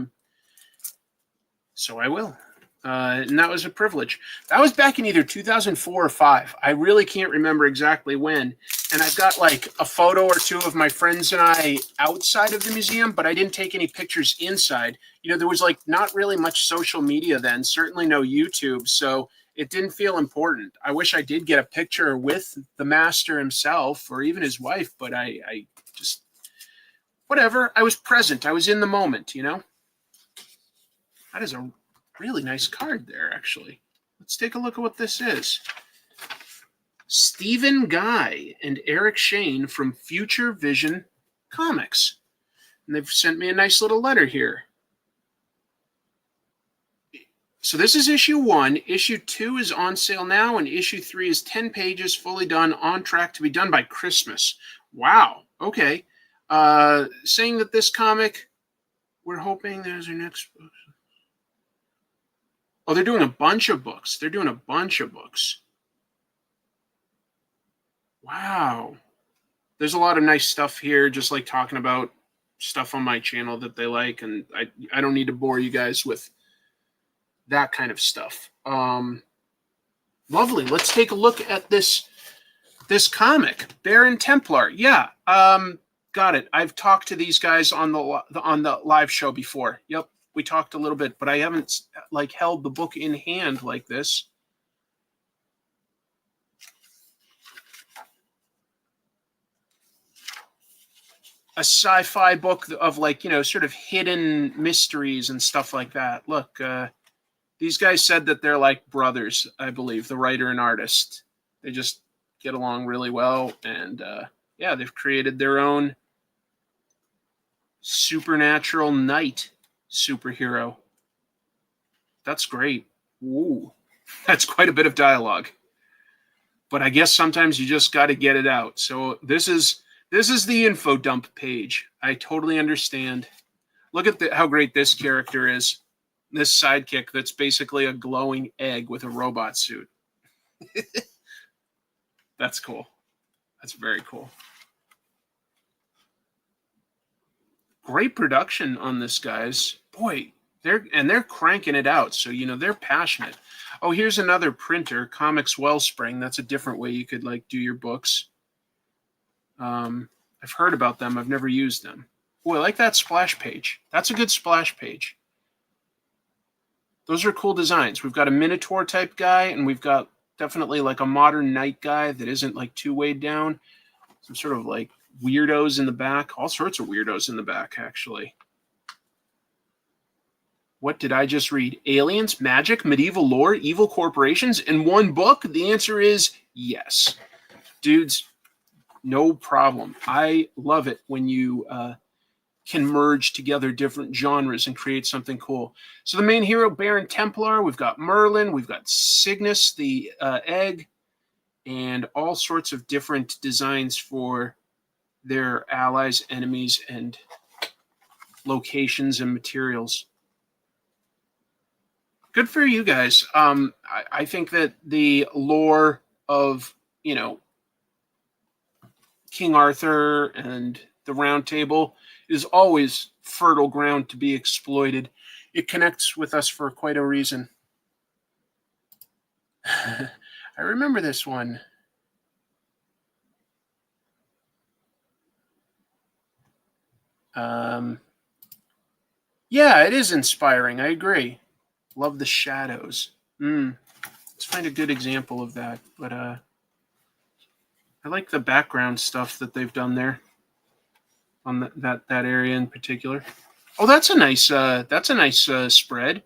will. And that was a privilege. That was back in either 2004 or 5. I really can't remember exactly when. And I've got like a photo or two of my friends and I outside of the museum, but I didn't take any pictures inside. There was like not really much social media then, certainly no YouTube. So it didn't feel important. I wish I did get a picture with the master himself or even his wife, but I just, whatever. I was present. I was in the moment, That is a really nice card there, actually. Let's take a look at what this is. Stephen Guy and Eric Shane from Future Vision Comics. And they've sent me a nice little letter here. So this is issue 1. Issue 2 is on sale now, and issue 3 is 10 pages, fully done, on track to be done by Christmas. Wow. Okay. Saying that this comic, we're hoping there's our next book. Oh, they're doing a bunch of books. They're doing a bunch of books. Wow. There's a lot of nice stuff here, just like talking about stuff on my channel that they like, and I don't need to bore you guys with that kind of stuff. Lovely. Let's take a look at this comic, Baron Templar. Yeah, got it. I've talked to these guys on the live show before. Yep, we talked a little bit, but I haven't like held the book in hand like this. A sci-fi book of, like, you know, sort of hidden mysteries and stuff like that. Look, these guys said that they're like brothers, I believe, the writer and artist. They just get along really well. And yeah, they've created their own supernatural knight superhero. That's great. Ooh, that's quite a bit of dialogue. But I guess sometimes you just got to get it out. So this is the info dump page. I totally understand. Look at how great this character is. This sidekick that's basically a glowing egg with a robot suit. That's cool. That's very cool. Great production on this, guys. Boy, they're cranking it out. So, you know, they're passionate. Oh, here's another printer, Comics Wellspring. That's a different way you could, like, do your books. I've heard about them. I've never used them. Oh, I like that splash page. That's a good splash page. Those are cool designs. We've got a Minotaur type guy, and we've got definitely like a modern knight guy that isn't like too weighed down. Some sort of like weirdos in the back. All sorts of weirdos in the back, actually. What did I just read? Aliens, magic, medieval lore, evil corporations in one book? The answer is yes. Dudes, no problem. I love it when you can merge together different genres and create something cool. So the main hero, Baron Templar, we've got Merlin, we've got Cygnus, the egg, and all sorts of different designs for their allies, enemies, and locations and materials. Good for you guys. I think that the lore of, you know, King Arthur and the Round Table is always fertile ground to be exploited. It connects with us for quite a reason. I remember this one. Yeah, it is inspiring. I agree. Love the shadows. Let's find a good example of that. But I like the background stuff that they've done there on that area in particular. Oh, that's a nice spread.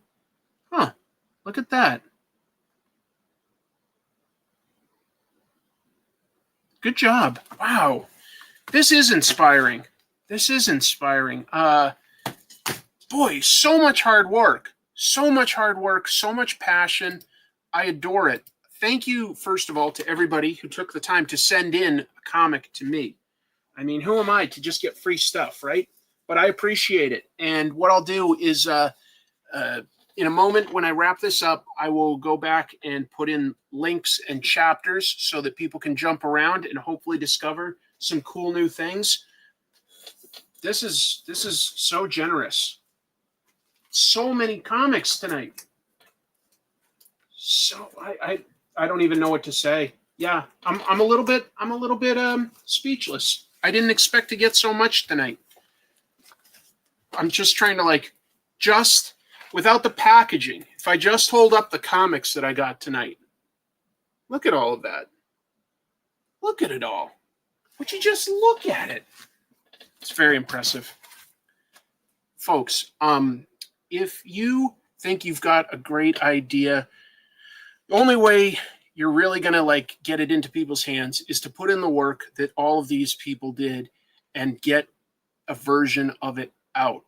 Huh? Look at that. Good job. Wow. This is inspiring. This is inspiring. Boy, so much hard work. So much hard work, so much passion. I adore it. Thank you, first of all, to everybody who took the time to send in a comic to me. I mean, who am I to just get free stuff, right? But I appreciate it. And what I'll do is in a moment when I wrap this up, I will go back and put in links and chapters so that people can jump around and hopefully discover some cool new things. This is so generous. So many comics tonight. So I don't even know what to say. Yeah, I'm a little bit speechless. I didn't expect to get so much tonight. I'm just trying to just without the packaging. If I just hold up the comics that I got tonight. Look at all of that. Look at it all. Would you just look at it? It's very impressive. Folks, if you think you've got a great idea, the only way you're really going to like get it into people's hands is to put in the work that all of these people did and get a version of it out.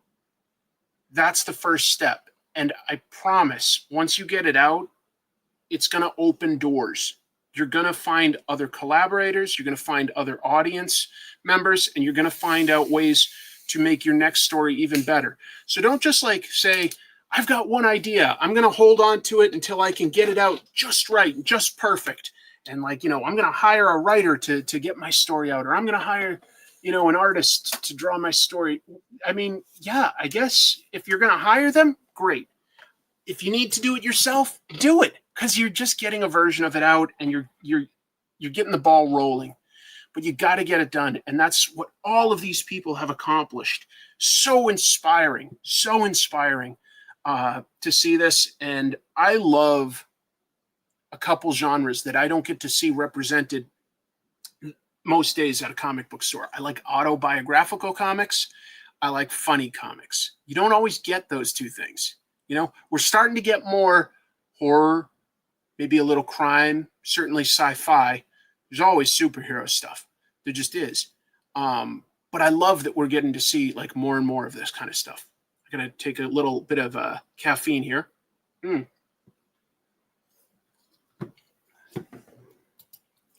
That's the first step. And I promise, once you get it out, it's going to open doors. You're going to find other collaborators, you're going to find other audience members, and you're going to find out ways to make your next story even better. So don't just like say, I've got one idea, I'm going to hold on to it until I can get it out just right, just perfect. And like, I'm going to hire a writer to get my story out, or I'm going to hire, an artist to draw my story. I mean, yeah, I guess if you're going to hire them, great. If you need to do it yourself, do it, because you're just getting a version of it out and you're getting the ball rolling. But you got to get it done, and that's what all of these people have accomplished. So inspiring to see this. And I love a couple genres that I don't get to see represented most days at a comic book store. I like autobiographical comics. I like funny comics. You don't always get those two things. We're starting to get more horror, maybe a little crime, certainly sci-fi. There's always superhero stuff. There just is. But I love that we're getting to see like more and more of this kind of stuff. I'm going to take a little bit of caffeine here.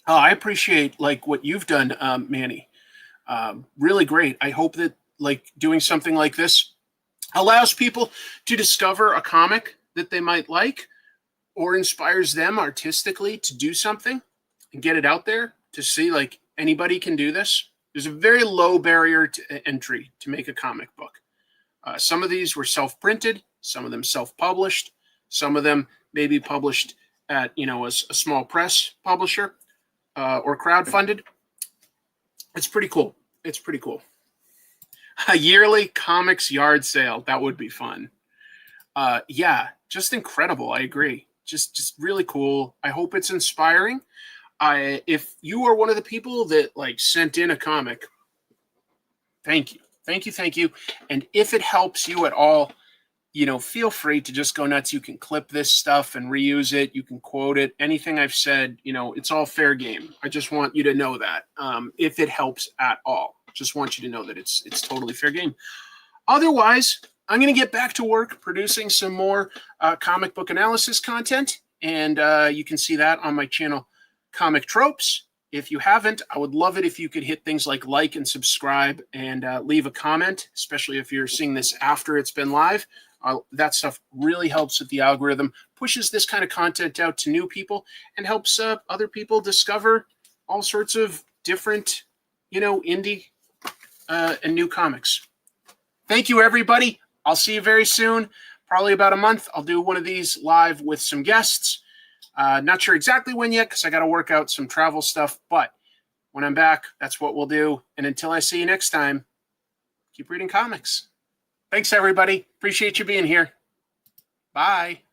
Oh, I appreciate like what you've done, Manny. Really great. I hope that like doing something like this allows people to discover a comic that they might like, or inspires them artistically to do something and get it out there to see like anybody can do this. There's a very low barrier to entry to make a comic book. Some of these were self-printed, some of them self-published, some of them maybe published at, a small press publisher or crowdfunded. It's pretty cool. A yearly comics yard sale. That would be fun. Yeah, just incredible. I agree. Just really cool. I hope it's inspiring. If you are one of the people that like sent in a comic, thank you. And if it helps you at all, feel free to just go nuts. You can clip this stuff and reuse it. You can quote it. Anything I've said, it's all fair game. I just want you to know that if it helps at all. Just want you to know that it's totally fair game. Otherwise, I'm going to get back to work producing some more comic book analysis content, and you can see that on my channel, Comic Tropes. If you haven't, I would love it if you could hit things like and subscribe and leave a comment, especially if you're seeing this after it's been live. That stuff really helps with the algorithm, pushes this kind of content out to new people, and helps other people discover all sorts of different, indie and new comics. Thank you, everybody. I'll see you very soon. Probably about a month. I'll do one of these live with some guests. Not sure exactly when yet because I got to work out some travel stuff. But when I'm back, that's what we'll do. And until I see you next time, keep reading comics. Thanks, everybody. Appreciate you being here. Bye.